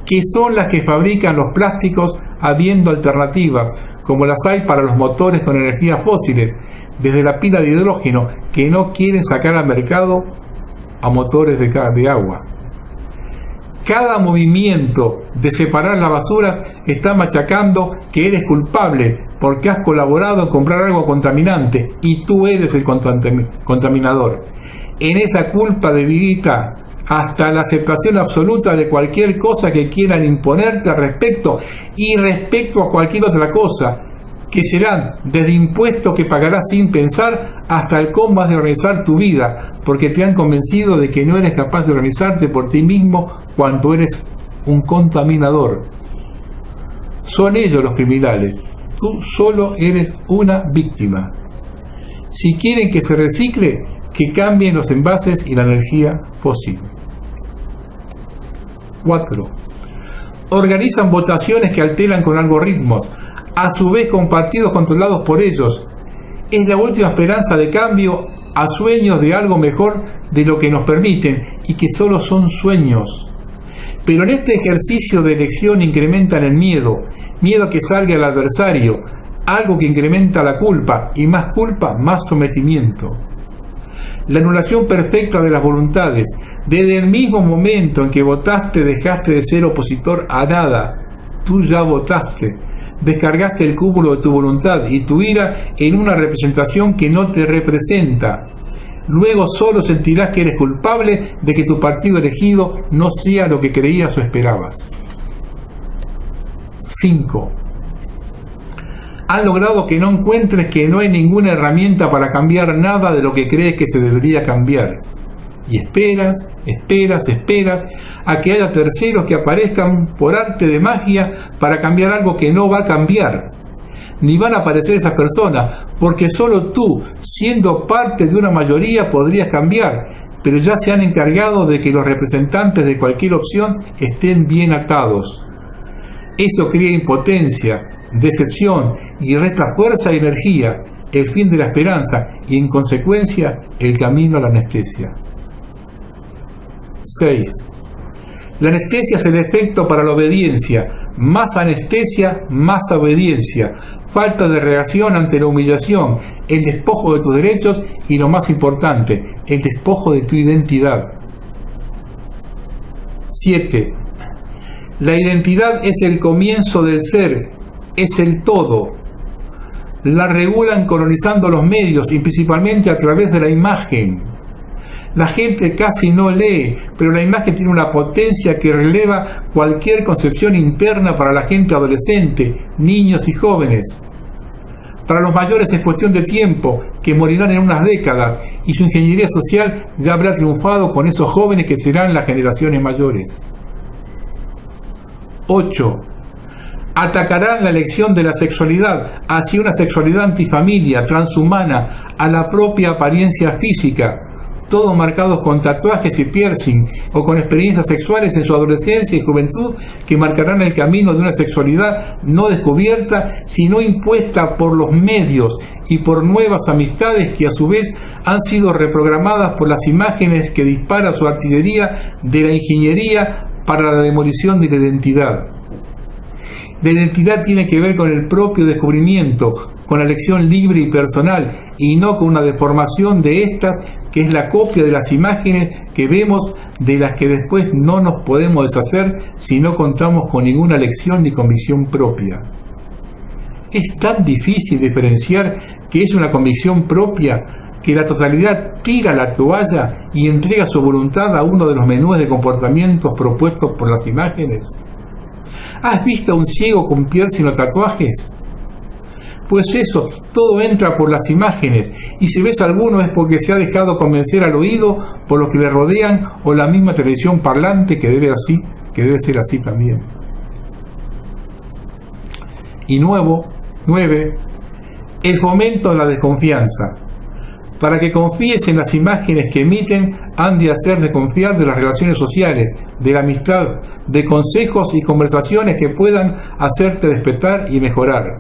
que son las que fabrican los plásticos habiendo alternativas, como las hay para los motores con energías fósiles, desde la pila de hidrógeno, que no quieren sacar al mercado a motores de agua. Cada movimiento de separar las basuras está machacando que eres culpable porque has colaborado en comprar algo contaminante y tú eres el contaminador. En esa culpa debilita hasta la aceptación absoluta de cualquier cosa que quieran imponerte al respecto y respecto a cualquier otra cosa, que serán desde impuestos que pagarás sin pensar hasta el cómo has de organizar tu vida, porque te han convencido de que no eres capaz de organizarte por ti mismo cuando eres un contaminador. Son ellos los criminales, tú solo eres una víctima. Si quieren que se recicle, que cambien los envases y la energía fósil. 4. Organizan votaciones que alteran con algoritmos, a su vez con partidos controlados por ellos. Es la última esperanza de cambio a sueños de algo mejor de lo que nos permiten y que solo son sueños. Pero en este ejercicio de elección incrementan el miedo a que salga el adversario, algo que incrementa la culpa, y más culpa, más sometimiento. La anulación perfecta de las voluntades. Desde el mismo momento en que votaste, dejaste de ser opositor a nada. Tú ya votaste. Descargaste el cúmulo de tu voluntad y tu ira en una representación que no te representa. Luego solo sentirás que eres culpable de que tu partido elegido no sea lo que creías o esperabas. 5. Han logrado que no encuentres que no hay ninguna herramienta para cambiar nada de lo que crees que se debería cambiar. Y esperas a que haya terceros que aparezcan por arte de magia para cambiar algo que no va a cambiar. Ni van a aparecer esas personas, porque solo tú, siendo parte de una mayoría, podrías cambiar, pero ya se han encargado de que los representantes de cualquier opción estén bien atados. Eso crea impotencia, decepción y resta fuerza y energía, el fin de la esperanza y, en consecuencia, el camino a la anestesia. 6. La anestesia es el efecto para la obediencia. Más anestesia, más obediencia. Falta de reacción ante la humillación, el despojo de tus derechos y, lo más importante, el despojo de tu identidad. 7. La identidad es el comienzo del ser, es el todo. La regulan colonizando los medios y principalmente a través de la imagen. La gente casi no lee, pero la imagen tiene una potencia que releva cualquier concepción interna para la gente adolescente, niños y jóvenes. Para los mayores es cuestión de tiempo, que morirán en unas décadas, y su ingeniería social ya habrá triunfado con esos jóvenes que serán las generaciones mayores. 8. Atacarán la elección de la sexualidad hacia una sexualidad antifamilia, transhumana, a la propia apariencia física, todos marcados con tatuajes y piercing o con experiencias sexuales en su adolescencia y juventud que marcarán el camino de una sexualidad no descubierta, sino impuesta por los medios y por nuevas amistades que a su vez han sido reprogramadas por las imágenes que dispara su artillería de la ingeniería para la demolición de la identidad. La identidad tiene que ver con el propio descubrimiento, con la elección libre y personal, y no con una deformación de estas, que es la copia de las imágenes que vemos, de las que después no nos podemos deshacer si no contamos con ninguna elección ni convicción propia. Es tan difícil diferenciar que es una convicción propia que la totalidad tira la toalla y entrega su voluntad a uno de los menús de comportamientos propuestos por las imágenes. ¿Has visto a un ciego con piercing o tatuajes? Pues eso, todo entra por las imágenes, y si ves alguno es porque se ha dejado convencer al oído por los que le rodean o la misma televisión parlante que debe ser así también. Y 9. El fomento de la desconfianza. Para que confíes en las imágenes que emiten, han de hacer desconfiar de las relaciones sociales, de la amistad, de consejos y conversaciones que puedan hacerte despertar y mejorar.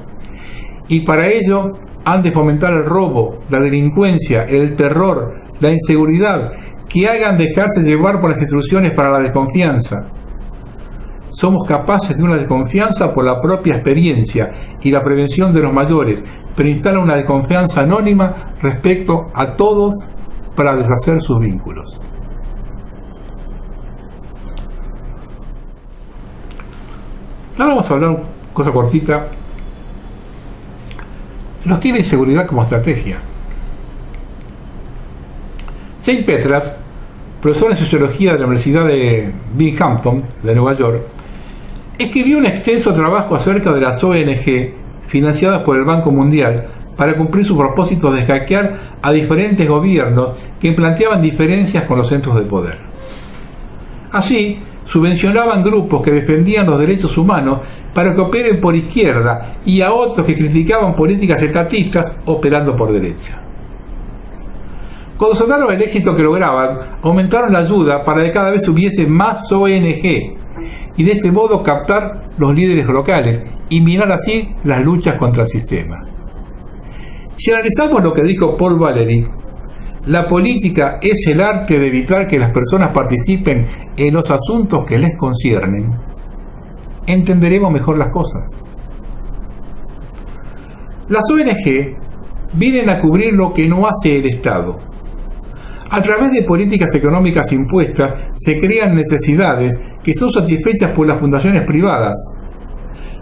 y para ello han de fomentar el robo, la delincuencia, el terror, la inseguridad, que hagan dejarse llevar por las instrucciones para la desconfianza. Somos capaces de una desconfianza por la propia experiencia y la prevención de los mayores, pero instalan una desconfianza anónima respecto a todos para deshacer sus vínculos. Ahora vamos a hablar una cosa cortita. Nos quiere seguridad como estrategia. Jane Petras, profesor en Sociología de la Universidad de Binghamton, de Nueva York, escribió un extenso trabajo acerca de las ONG financiadas por el Banco Mundial para cumplir sus propósitos de hackear a diferentes gobiernos que planteaban diferencias con los centros de poder. Así, subvencionaban grupos que defendían los derechos humanos para que operen por izquierda y a otros que criticaban políticas estatistas operando por derecha. Cuando sonaron el éxito que lograban, aumentaron la ayuda para que cada vez hubiese más ONG y de este modo captar los líderes locales y minar así las luchas contra el sistema. Si analizamos lo que dijo Paul Valery, la política es el arte de evitar que las personas participen en los asuntos que les conciernen, entenderemos mejor las cosas. Las ONG vienen a cubrir lo que no hace el Estado. A través de políticas económicas impuestas se crean necesidades que son satisfechas por las fundaciones privadas.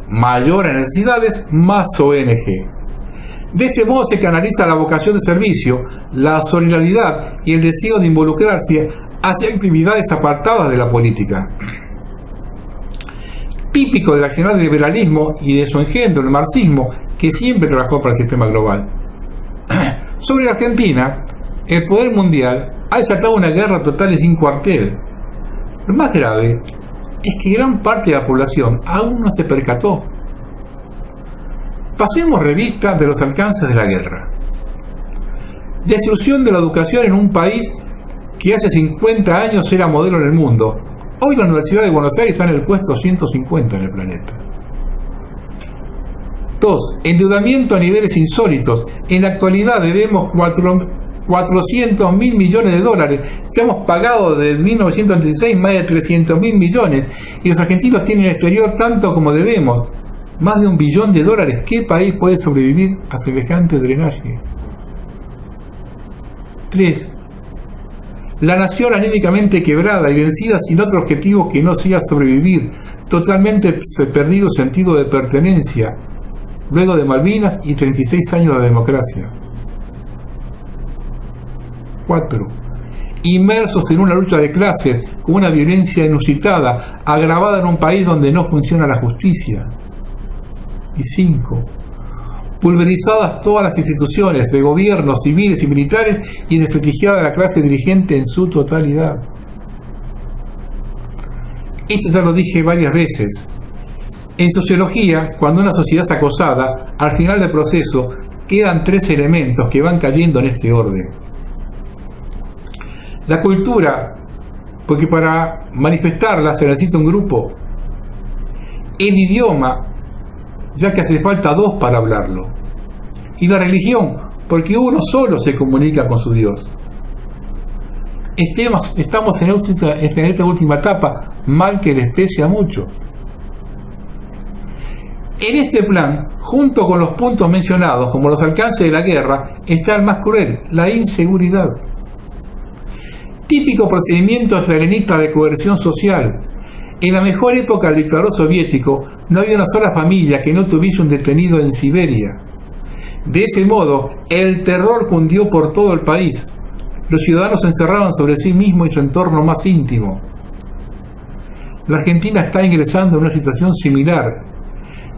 Mayores necesidades, más ONG. De este modo se canaliza la vocación de servicio, la solidaridad y el deseo de involucrarse hacia actividades apartadas de la política. Típico del accionar del liberalismo y de su engendro, el marxismo, que siempre trabajó para el sistema global. Sobre la Argentina, el poder mundial ha desatado una guerra total y sin cuartel. Lo más grave es que gran parte de la población aún no se percató. Pasemos revista de los alcances de la guerra. Destrucción de la educación en un país que hace 50 años era modelo en el mundo. Hoy la Universidad de Buenos Aires está en el puesto 150 en el planeta. 2. Endeudamiento a niveles insólitos. En la actualidad debemos 400.000 millones de dólares. Se hemos pagado desde 1936 más de 300.000 millones y los argentinos tienen el exterior tanto como debemos. Más de $1 billón. ¿Qué país puede sobrevivir a semejante drenaje? 3. La nación anímicamente quebrada y vencida sin otro objetivo que no sea sobrevivir, totalmente perdido sentido de pertenencia, luego de Malvinas y 36 años de democracia. 4. Inmersos en una lucha de clases, con una violencia inusitada, agravada en un país donde no funciona la justicia. Y 5. Pulverizadas todas las instituciones de gobiernos civiles y militares y desprestigiada la clase dirigente en su totalidad. Esto ya lo dije varias veces. En sociología, cuando una sociedad es acosada, al final del proceso quedan 3 elementos que van cayendo en este orden. La cultura, porque para manifestarla se necesita un grupo. El idioma, ya que hace falta 2 para hablarlo. Y la religión, porque uno solo se comunica con su Dios. Estamos en esta última etapa, mal que les pese a mucho. En este plan, junto con los puntos mencionados, como los alcances de la guerra, está el más cruel, la inseguridad. Típico procedimiento stalinista de coerción social. En la mejor época del dictador soviético, no había una sola familia que no tuviese un detenido en Siberia. De ese modo, el terror cundió por todo el país. Los ciudadanos se encerraban sobre sí mismos y su entorno más íntimo. La Argentina está ingresando en una situación similar.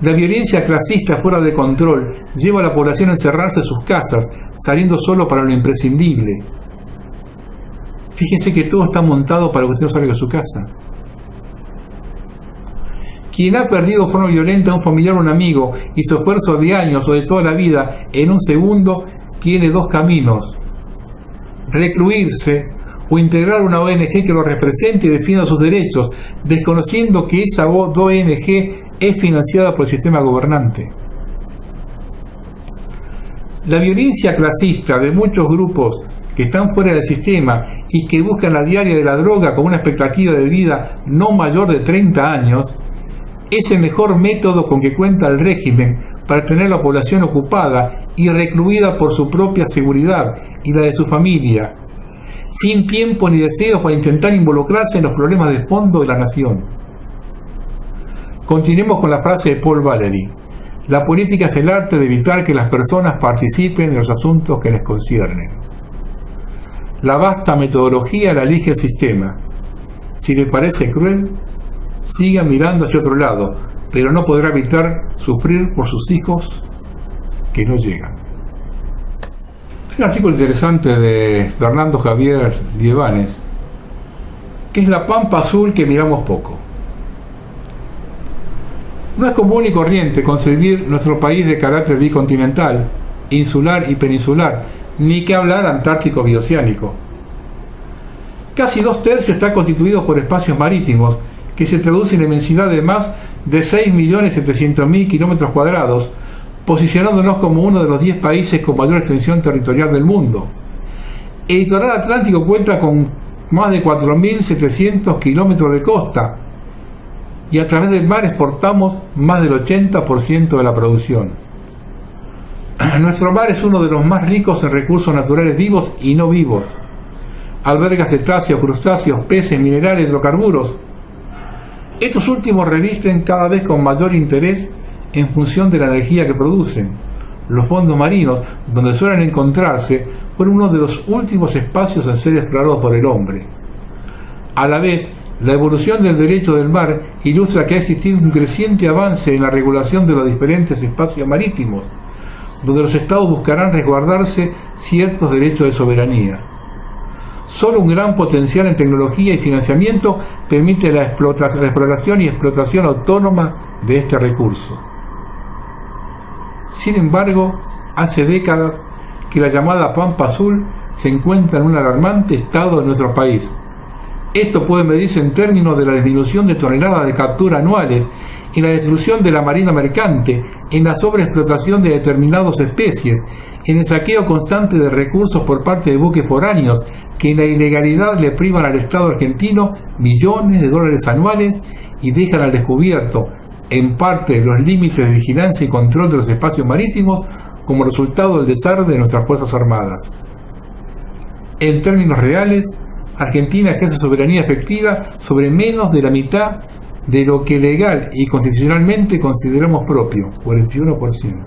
La violencia clasista fuera de control lleva a la población a encerrarse en sus casas, saliendo solo para lo imprescindible. Fíjense que todo está montado para que usted no salga de su casa. Quien ha perdido de forma violenta a un familiar o un amigo y su esfuerzo de años o de toda la vida en un segundo, tiene 2 caminos: recluirse o integrar una ONG que lo represente y defienda sus derechos, desconociendo que esa ONG es financiada por el sistema gobernante. La violencia clasista de muchos grupos que están fuera del sistema y que buscan la diaria de la droga con una expectativa de vida no mayor de 30 años, es el mejor método con que cuenta el régimen para tener la población ocupada y recluida por su propia seguridad y la de su familia, sin tiempo ni deseos para intentar involucrarse en los problemas de fondo de la nación. Continuemos con la frase de Paul Valéry: la política es el arte de evitar que las personas participen de los asuntos que les conciernen. La vasta metodología la elige el sistema. Si le parece cruel, siga mirando hacia otro lado, pero no podrá evitar sufrir por sus hijos que no llegan. Hay un artículo interesante de Fernando Javier Liebanes, que es la pampa azul que miramos poco. No es común y corriente concebir nuestro país de carácter bicontinental, insular y peninsular, ni que hablar antártico bioceánico. Casi 2/3 está constituido por espacios marítimos, que se traduce en la inmensidad de más de 6.700.000 kilómetros cuadrados, posicionándonos como uno de los 10 países con mayor extensión territorial del mundo. El litoral atlántico cuenta con más de 4.700 kilómetros de costa, y a través del mar exportamos más del 80% de la producción. Nuestro mar es uno de los más ricos en recursos naturales vivos y no vivos. Alberga cetáceos, crustáceos, peces, minerales, hidrocarburos. Estos últimos revisten cada vez con mayor interés en función de la energía que producen. Los fondos marinos, donde suelen encontrarse, fueron uno de los últimos espacios en ser explorados por el hombre. A la vez, la evolución del derecho del mar ilustra que ha existido un creciente avance en la regulación de los diferentes espacios marítimos, donde los estados buscarán resguardarse ciertos derechos de soberanía. Solo un gran potencial en tecnología y financiamiento permite la exploración y explotación autónoma de este recurso. Sin embargo, hace décadas que la llamada Pampa Azul se encuentra en un alarmante estado en nuestro país. Esto puede medirse en términos de la disminución de toneladas de captura anuales, en la destrucción de la marina mercante, en la sobreexplotación de determinadas especies, en el saqueo constante de recursos por parte de buques foráneos que en la ilegalidad le privan al Estado argentino millones de dólares anuales y dejan al descubierto, en parte, los límites de vigilancia y control de los espacios marítimos como resultado del desarme de nuestras Fuerzas Armadas. En términos reales, Argentina ejerce soberanía efectiva sobre menos de la mitad de lo que legal y constitucionalmente consideramos propio, 41%,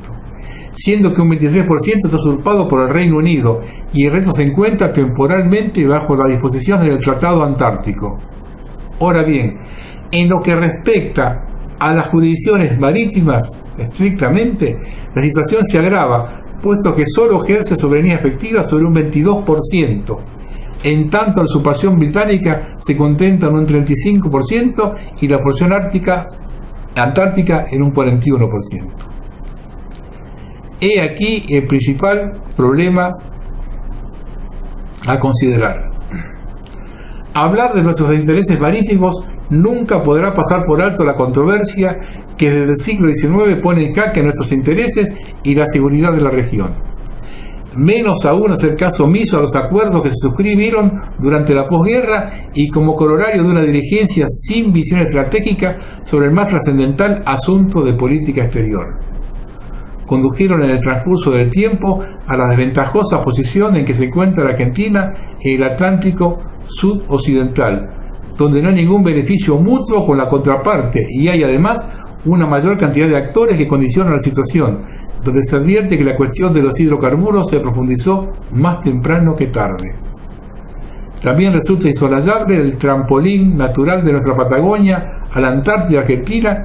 siendo que un 23% está usurpado por el Reino Unido y el resto se encuentra temporalmente bajo las disposiciones del Tratado Antártico. Ahora bien, en lo que respecta a las jurisdicciones marítimas, estrictamente, la situación se agrava, puesto que solo ejerce soberanía efectiva sobre un 22%, en tanto la usurpación británica se contenta en un 35% y la porción antártica en un 41%. He aquí el principal problema a considerar. Hablar de nuestros intereses marítimos nunca podrá pasar por alto la controversia que desde el siglo XIX pone en jaque nuestros intereses y la seguridad de la región. Menos aún hacer caso omiso a los acuerdos que se suscribieron durante la posguerra y como corolario de una dirigencia sin visión estratégica sobre el más trascendental asunto de política exterior. Condujeron en el transcurso del tiempo a la desventajosa posición en que se encuentra la Argentina en el Atlántico sudoccidental, donde no hay ningún beneficio mutuo con la contraparte y hay además una mayor cantidad de actores que condicionan la situación, donde se advierte que la cuestión de los hidrocarburos se profundizó más temprano que tarde. También resulta insolayable el trampolín natural de nuestra Patagonia a la Antártida Argentina,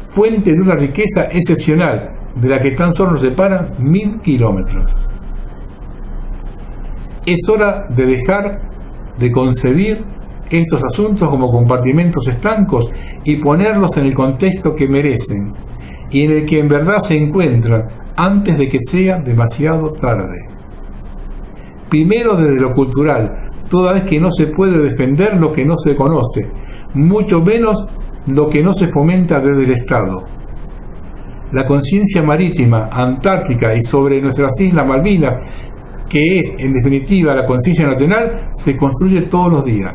fuente de una riqueza excepcional, de la que tan solo nos separan 1000 kilómetros. Es hora de dejar de concebir estos asuntos como compartimentos estancos y ponerlos en el contexto que merecen y en el que en verdad se encuentran antes de que sea demasiado tarde. Primero desde lo cultural, toda vez que no se puede defender lo que no se conoce, mucho menos lo que no se fomenta desde el Estado. la conciencia marítima, antártica y sobre nuestras islas Malvinas, que es en definitiva la conciencia nacional, se construye todos los días.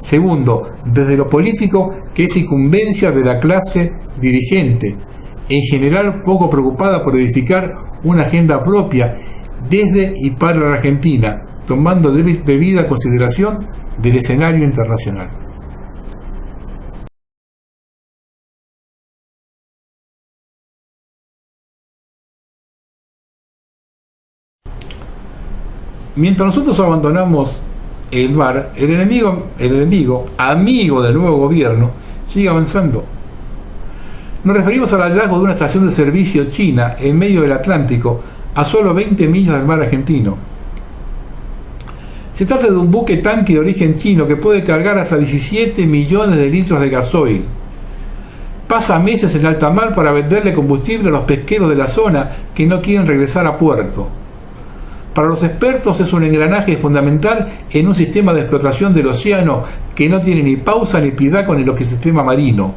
Segundo, desde lo político, que es incumbencia de la clase dirigente, en general poco preocupada por edificar una agenda propia desde y para la Argentina, tomando debida consideración del escenario internacional. Mientras nosotros abandonamos el mar, el enemigo, amigo del nuevo gobierno, sigue avanzando. Nos referimos al hallazgo de una estación de servicio china en medio del Atlántico, a solo 20 millas del mar argentino. Se trata de un buque tanque de origen chino que puede cargar hasta 17 millones de litros de gasoil. Pasa meses en alta mar para venderle combustible a los pesqueros de la zona que no quieren regresar a puerto. Para los expertos es un engranaje fundamental en un sistema de explotación del océano que no tiene ni pausa ni piedad con el ecosistema marino.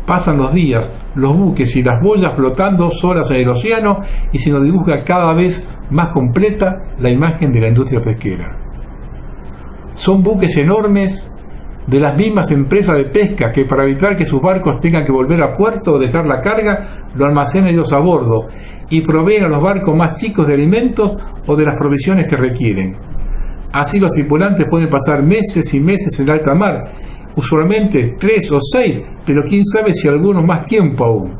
Pasan los días, los buques y las boyas flotando solas en el océano y se nos dibuja cada vez más completa la imagen de la industria pesquera. Son buques enormes de las mismas empresas de pesca que, para evitar que sus barcos tengan que volver a puerto o dejar la carga, lo almacenan ellos a bordo y proveen a los barcos más chicos de alimentos o de las provisiones que requieren. Así los tripulantes pueden pasar meses y meses en alta mar, usualmente 3 o 6, pero quién sabe si algunos más tiempo aún.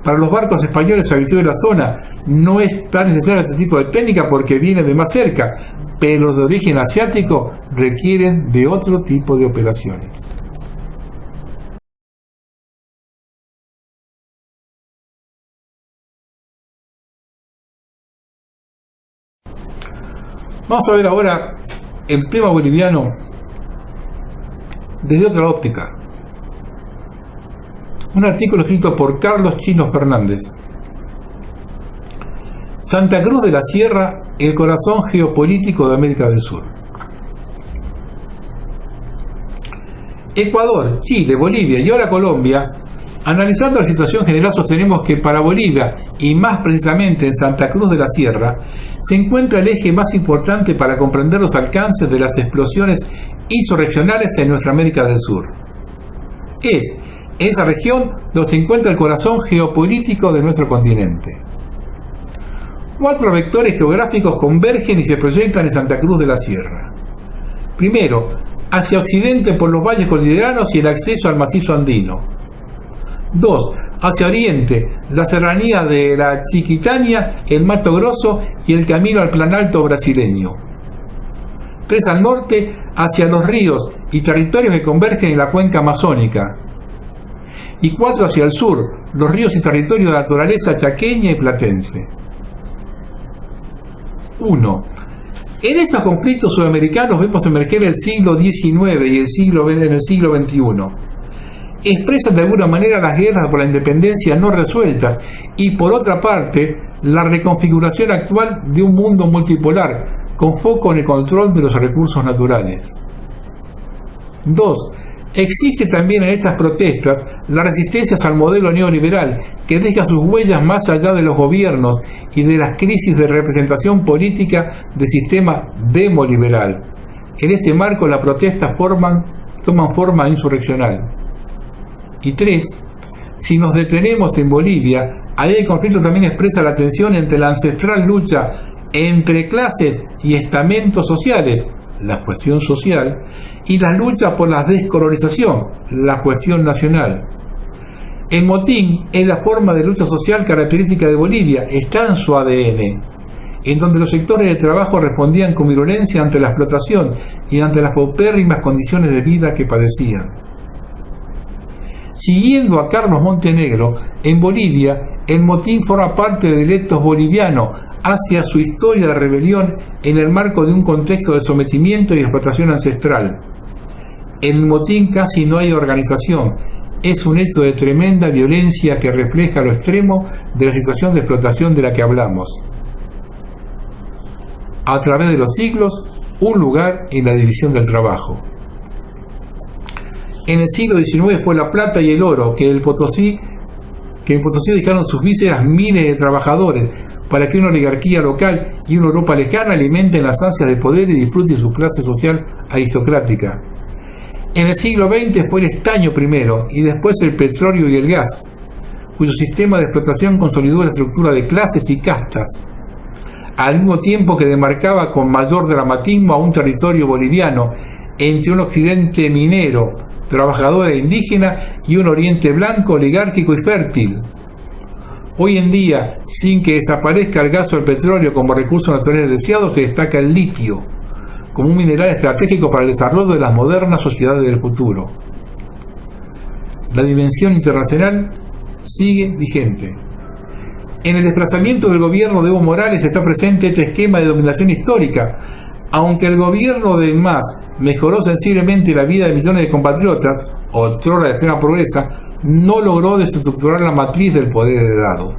Para los barcos españoles habituales de la zona no es tan necesario este tipo de técnica porque viene de más cerca, pero los de origen asiático requieren de otro tipo de operaciones. Vamos a ver ahora el tema boliviano desde otra óptica. Un artículo escrito por Carlos Chino Fernández. Santa Cruz de la Sierra, el corazón geopolítico de América del Sur. Ecuador, Chile, Bolivia y ahora Colombia, analizando la situación general, sostenemos que para Bolivia, y más precisamente en Santa Cruz de la Sierra, se encuentra el eje más importante para comprender los alcances de las explosiones insurreccionales en nuestra América del Sur. Es en esa región donde se encuentra el corazón geopolítico de nuestro continente. 4 vectores geográficos convergen y se proyectan en Santa Cruz de la Sierra. Primero, hacia occidente por los valles cordilleranos y el acceso al macizo andino. 2. Hacia oriente, la serranía de la Chiquitania, el Mato Grosso y el camino al Planalto brasileño. 3. Al norte, hacia los ríos y territorios que convergen en la cuenca amazónica. Y 4. Hacia el sur, los ríos y territorios de la naturaleza chaqueña y platense. 1. En estos conflictos sudamericanos vemos emerger el siglo XIX y el siglo XXI. Expresan de alguna manera las guerras por la independencia no resueltas y, por otra parte, la reconfiguración actual de un mundo multipolar con foco en el control de los recursos naturales. 2. Existe también en estas protestas las resistencias al modelo neoliberal que deja sus huellas más allá de los gobiernos y de las crisis de representación política del sistema demoliberal. En este marco las protestas toman forma insurreccional. Y 3. Si nos detenemos en Bolivia, ahí el conflicto también expresa la tensión entre la ancestral lucha entre clases y estamentos sociales, la cuestión social, y la lucha por la descolonización, la cuestión nacional. El motín es la forma de lucha social característica de Bolivia, está en su ADN, en donde los sectores de trabajo respondían con virulencia ante la explotación y ante las paupérrimas condiciones de vida que padecían. Siguiendo a Carlos Montenegro, en Bolivia, el motín forma parte del ethos boliviano hacia su historia de rebelión en el marco de un contexto de sometimiento y explotación ancestral. En el motín casi no hay organización, es un hecho de tremenda violencia que refleja lo extremo de la situación de explotación de la que hablamos. A través de los siglos, un lugar en la división del trabajo. En el siglo XIX fue la plata y el oro que el Potosí que en Potosí dejaron sus vísceras miles de trabajadores para que una oligarquía local y una Europa lejana alimenten las ansias de poder y disfruten su clase social aristocrática. En el siglo XX fue el estaño primero y después el petróleo y el gas, cuyo sistema de explotación consolidó la estructura de clases y castas, al mismo tiempo que demarcaba con mayor dramatismo a un territorio boliviano entre un occidente minero, trabajador e indígena y un oriente blanco, oligárquico y fértil. Hoy en día, sin que desaparezca el gas o el petróleo como recursos naturales deseados, se destaca el litio como un mineral estratégico para el desarrollo de las modernas sociedades del futuro. La dimensión internacional sigue vigente. En el desplazamiento del gobierno de Evo Morales está presente este esquema de dominación histórica. Aunque el gobierno de MAS mejoró sensiblemente la vida de millones de compatriotas, otrora de plena pobreza, no logró desestructurar la matriz del poder heredado.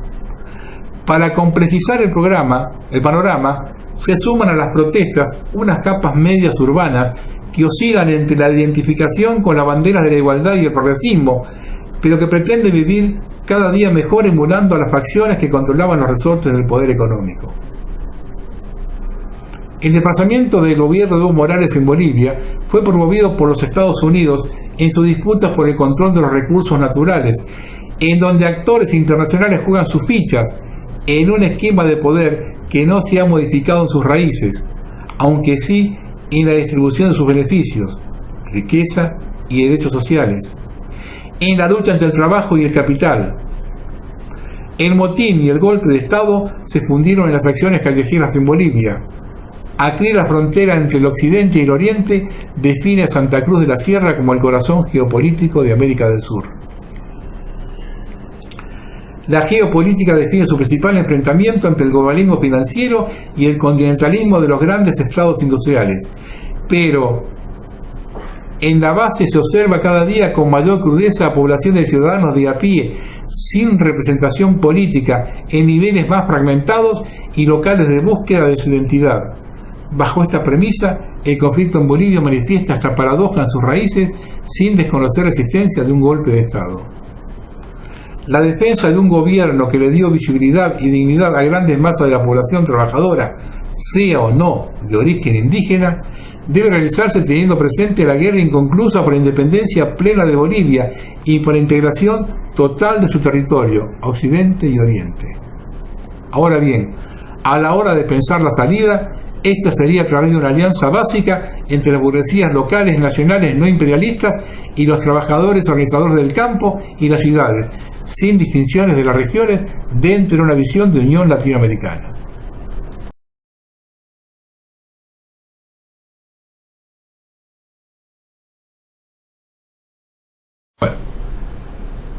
Para complejizar el panorama, se suman a las protestas unas capas medias urbanas que oscilan entre la identificación con las banderas de la igualdad y el progresismo, pero que pretende vivir cada día mejor emulando a las facciones que controlaban los resortes del poder económico. El desplazamiento del gobierno de Evo Morales en Bolivia fue promovido por los Estados Unidos en sus disputas por el control de los recursos naturales, en donde actores internacionales juegan sus fichas en un esquema de poder que no se ha modificado en sus raíces, aunque sí en la distribución de sus beneficios, riqueza y derechos sociales, en la lucha entre el trabajo y el capital. El motín y el golpe de Estado se fundieron en las acciones callejeras en Bolivia. Aquí la frontera entre el occidente y el oriente define a Santa Cruz de la Sierra como el corazón geopolítico de América del Sur. La geopolítica define su principal enfrentamiento entre el globalismo financiero y el continentalismo de los grandes estados industriales. Pero en la base se observa cada día con mayor crudeza a población de ciudadanos de a pie, sin representación política, en niveles más fragmentados y locales de búsqueda de su identidad. Bajo esta premisa, el conflicto en Bolivia manifiesta esta paradoja en sus raíces sin desconocer la existencia de un golpe de Estado. La defensa de un gobierno que le dio visibilidad y dignidad a grandes masas de la población trabajadora, sea o no de origen indígena, debe realizarse teniendo presente la guerra inconclusa por la independencia plena de Bolivia y por la integración total de su territorio, Occidente y Oriente. Ahora bien, a la hora de pensar la salida, esta sería a través de una alianza básica entre las burguesías locales, nacionales, no imperialistas y los trabajadores organizadores del campo y las ciudades, sin distinciones de las regiones, dentro de una visión de unión latinoamericana. Bueno,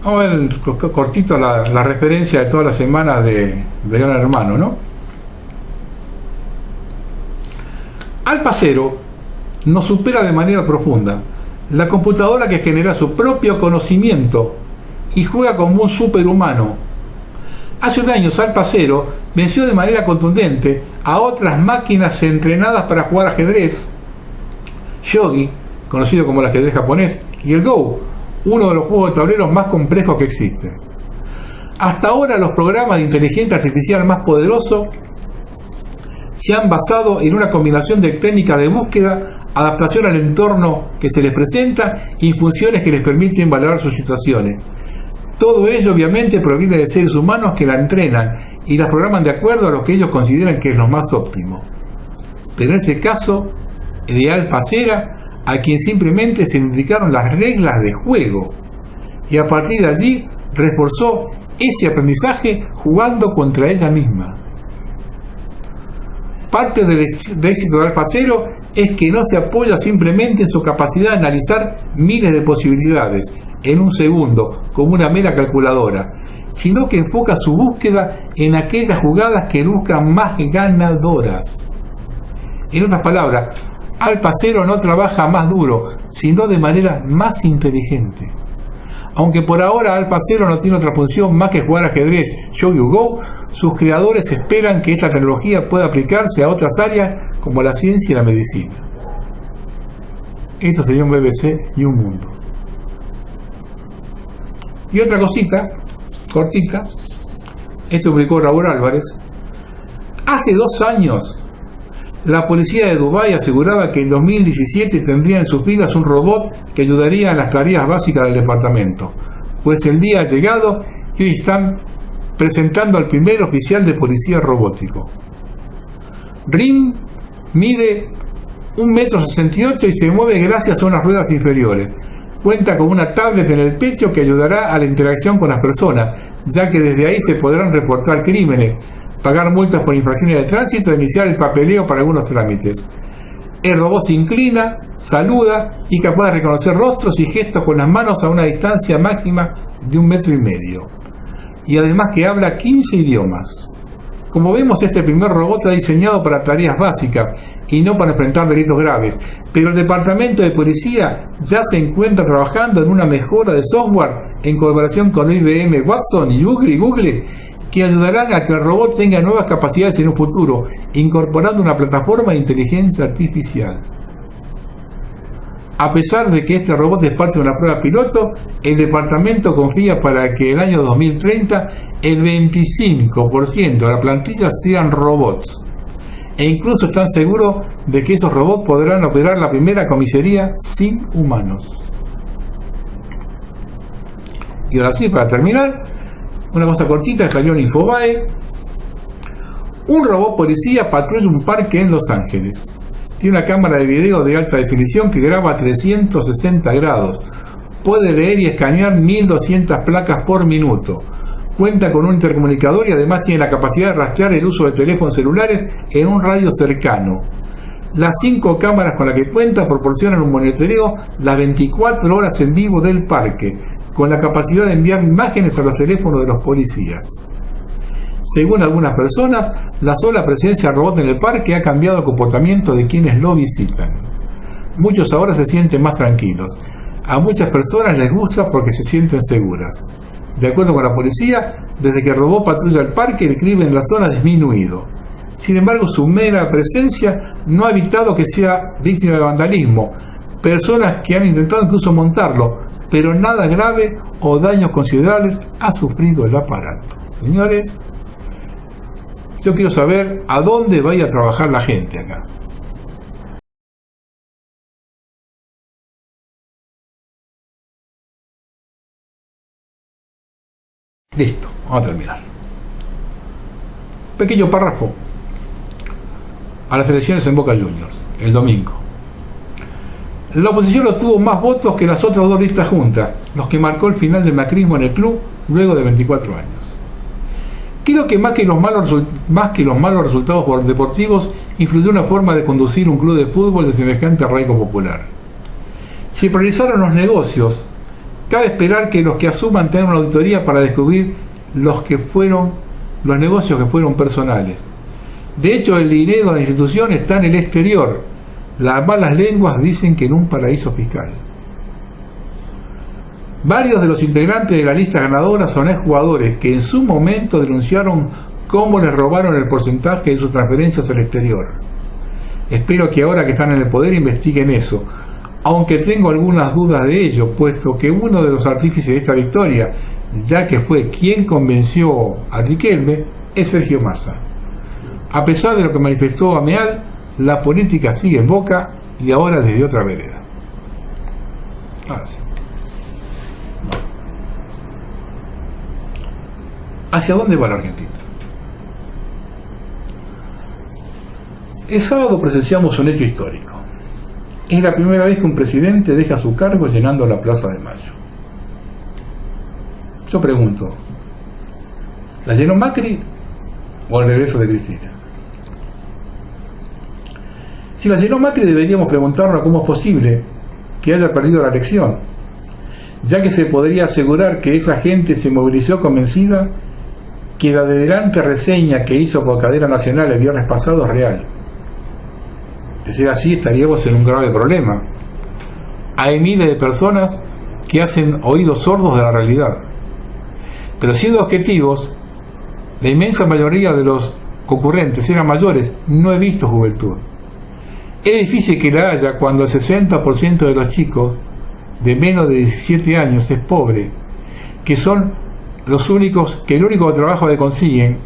vamos a ver cortito la referencia de todas las semanas de Gran Hermano, ¿no? Alpacero nos supera de manera profunda. La computadora que genera su propio conocimiento y juega como un superhumano. Hace un año Alpacero venció de manera contundente a otras máquinas entrenadas para jugar ajedrez, Shogi, conocido como el ajedrez japonés, y el Go, uno de los juegos de tableros más complejos que existen. Hasta ahora los programas de inteligencia artificial más poderosos se han basado en una combinación de técnicas de búsqueda, adaptación al entorno que se les presenta y funciones que les permiten valorar sus situaciones. Todo ello obviamente proviene de seres humanos que la entrenan y la programan de acuerdo a lo que ellos consideran que es lo más óptimo. Pero en este caso, de Alpacera, a quien simplemente se indicaron las reglas de juego, y a partir de allí reforzó ese aprendizaje jugando contra ella misma. Parte del éxito de Alpacero es que no se apoya simplemente en su capacidad de analizar miles de posibilidades en un segundo como una mera calculadora, sino que enfoca su búsqueda en aquellas jugadas que buscan más ganadoras. En otras palabras, Alpacero no trabaja más duro, sino de manera más inteligente. Aunque por ahora Alpacero no tiene otra función más que jugar ajedrez, Shogi o Go, sus creadores esperan que esta tecnología pueda aplicarse a otras áreas como la ciencia y la medicina. Esto sería un BBC y un mundo. Y otra cosita, cortita. Esto publicó Raúl Álvarez. Hace 2 años, la policía de Dubái aseguraba que en 2017 tendría en sus filas un robot que ayudaría en las tareas básicas del departamento. Pues el día ha llegado y hoy están presentando al primer oficial de policía robótico. Rim mide 1,68 m y se mueve gracias a unas ruedas inferiores. Cuenta con una tablet en el pecho que ayudará a la interacción con las personas, ya que desde ahí se podrán reportar crímenes, pagar multas por infracciones de tránsito e iniciar el papeleo para algunos trámites. El robot se inclina, saluda y capaz de reconocer rostros y gestos con las manos a una distancia máxima de 1,5 m. Y además que habla 15 idiomas. Como vemos, este primer robot está diseñado para tareas básicas y no para enfrentar delitos graves, pero el departamento de policía ya se encuentra trabajando en una mejora de software en colaboración con IBM Watson y Google, que ayudarán a que el robot tenga nuevas capacidades en un futuro, incorporando una plataforma de inteligencia artificial. A pesar de que este robot es parte de una prueba piloto, el departamento confía para que el año 2030 el 25% de la plantilla sean robots. E incluso están seguros de que estos robots podrán operar la primera comisaría sin humanos. Y ahora sí, para terminar, una cosa cortita, salió en Infobae. Un robot policía patrulla un parque en Los Ángeles. Tiene una cámara de video de alta definición que graba a 360 grados. Puede leer y escanear 1200 placas por minuto. Cuenta con un intercomunicador y además tiene la capacidad de rastrear el uso de teléfonos celulares en un radio cercano. Las 5 cámaras con las que cuenta proporcionan un monitoreo las 24 horas en vivo del parque, con la capacidad de enviar imágenes a los teléfonos de los policías. Según algunas personas, la sola presencia del robot en el parque ha cambiado el comportamiento de quienes lo visitan. Muchos ahora se sienten más tranquilos. A muchas personas les gusta porque se sienten seguras. De acuerdo con la policía, desde que el robot patrulla el parque, el crimen en la zona ha disminuido. Sin embargo, su mera presencia no ha evitado que sea víctima de vandalismo. Personas que han intentado incluso montarlo, pero nada grave o daños considerables ha sufrido el aparato. Señores, yo quiero saber a dónde vaya a trabajar la gente acá. Listo, vamos a terminar. Pequeño párrafo. A las elecciones en Boca Juniors, el domingo. La oposición obtuvo más votos que las otras 2 listas juntas, los que marcó el final del macrismo en el club luego de 24 años. Creo que más que los malos resultados deportivos, influyó una forma de conducir un club de fútbol de semejante arraigo popular. Si priorizaron los negocios, cabe esperar que los que asuman tengan una auditoría para descubrir los negocios que fueron personales. De hecho, el dinero de la institución está en el exterior. Las malas lenguas dicen que en un paraíso fiscal. Varios de los integrantes de la lista ganadora son exjugadores que en su momento denunciaron cómo les robaron el porcentaje de sus transferencias al exterior. Espero que ahora que están en el poder investiguen eso, aunque tengo algunas dudas de ello, puesto que uno de los artífices de esta victoria, ya que fue quien convenció a Riquelme, es Sergio Massa. A pesar de lo que manifestó Ameal, la política sigue en Boca y ahora desde otra vereda. Ahora sí. ¿Hacia dónde va la Argentina? El sábado presenciamos un hecho histórico. Es la primera vez que un presidente deja su cargo llenando la Plaza de Mayo. Yo pregunto, ¿la llenó Macri o el regreso de Cristina? Si la llenó Macri, deberíamos preguntarnos cómo es posible que haya perdido la elección, ya que se podría asegurar que esa gente se movilizó convencida que la delirante reseña que hizo por Cadena Nacional el viernes pasado es real. De ser así, estaríamos en un grave problema. Hay miles de personas que hacen oídos sordos de la realidad. Pero siendo objetivos, la inmensa mayoría de los concurrentes eran mayores. No he visto juventud. Es difícil que la haya cuando el 60% de los chicos de menos de 17 años es pobre, que son el único trabajo que consiguen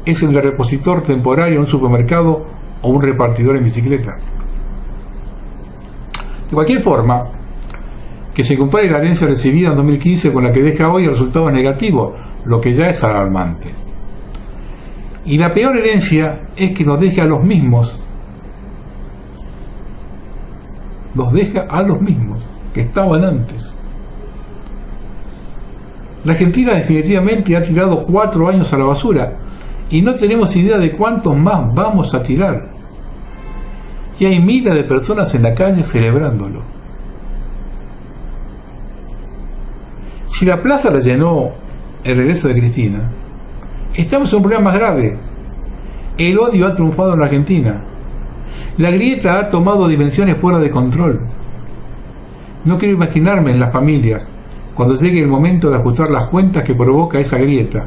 es el de repositor temporario en un supermercado o un repartidor en bicicleta. De cualquier forma, que se compare la herencia recibida en 2015 con la que deja hoy el resultado es negativo, lo que ya es alarmante. Y la peor herencia es que nos deja a los mismos, que estaban antes. La Argentina definitivamente ha tirado 4 años a la basura y no tenemos idea de cuántos más vamos a tirar. Y hay miles de personas en la calle celebrándolo. Si la plaza la llenó el regreso de Cristina, estamos en un problema más grave. El odio ha triunfado en la Argentina. La grieta ha tomado dimensiones fuera de control. No quiero imaginarme en las familias cuando llegue el momento de ajustar las cuentas que provoca esa grieta.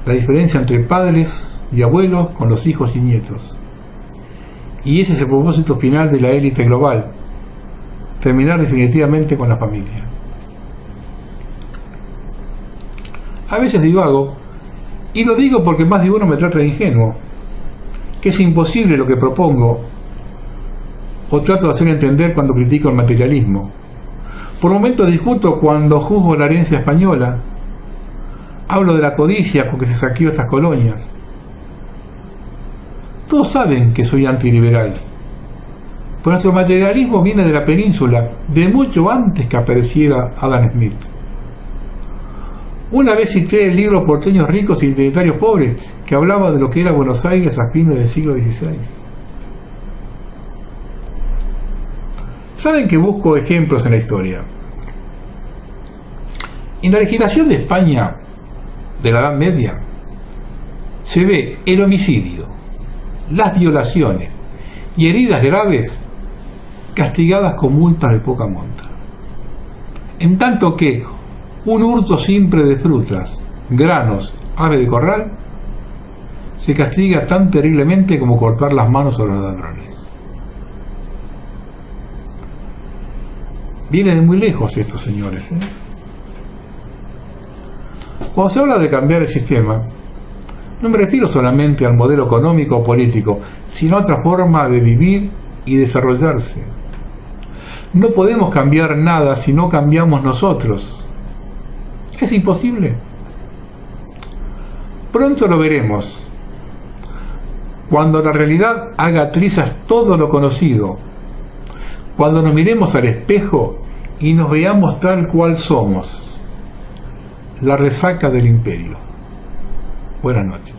La diferencia entre padres y abuelos con los hijos y nietos. Y ese es el propósito final de la élite global: terminar definitivamente con la familia. A veces divago, y lo digo porque más de uno me trata de ingenuo, que es imposible lo que propongo, o trato de hacer entender cuando critico el materialismo. Por momentos discuto cuando juzgo la herencia española, hablo de la codicia con que se saqueó estas colonias. Todos saben que soy antiliberal, pero nuestro materialismo viene de la península, de mucho antes que apareciera Adam Smith. Una vez cité el libro Porteños ricos y identitarios pobres, que hablaba de lo que era Buenos Aires a fines del siglo XVI. Saben que busco ejemplos en la historia. En la legislación de España de la Edad Media se ve el homicidio, las violaciones y heridas graves castigadas con multas de poca monta, en tanto que un hurto simple de frutas, granos, ave de corral se castiga tan terriblemente como cortar las manos a los ladrones. Viene de muy lejos estos señores, Cuando se habla de cambiar el sistema, no me refiero solamente al modelo económico o político, sino a otra forma de vivir y desarrollarse. No podemos cambiar nada si no cambiamos nosotros. Es imposible. Pronto lo veremos, cuando la realidad haga trizas todo lo conocido, cuando nos miremos al espejo y nos veamos tal cual somos. La resaca del imperio. Buenas noches.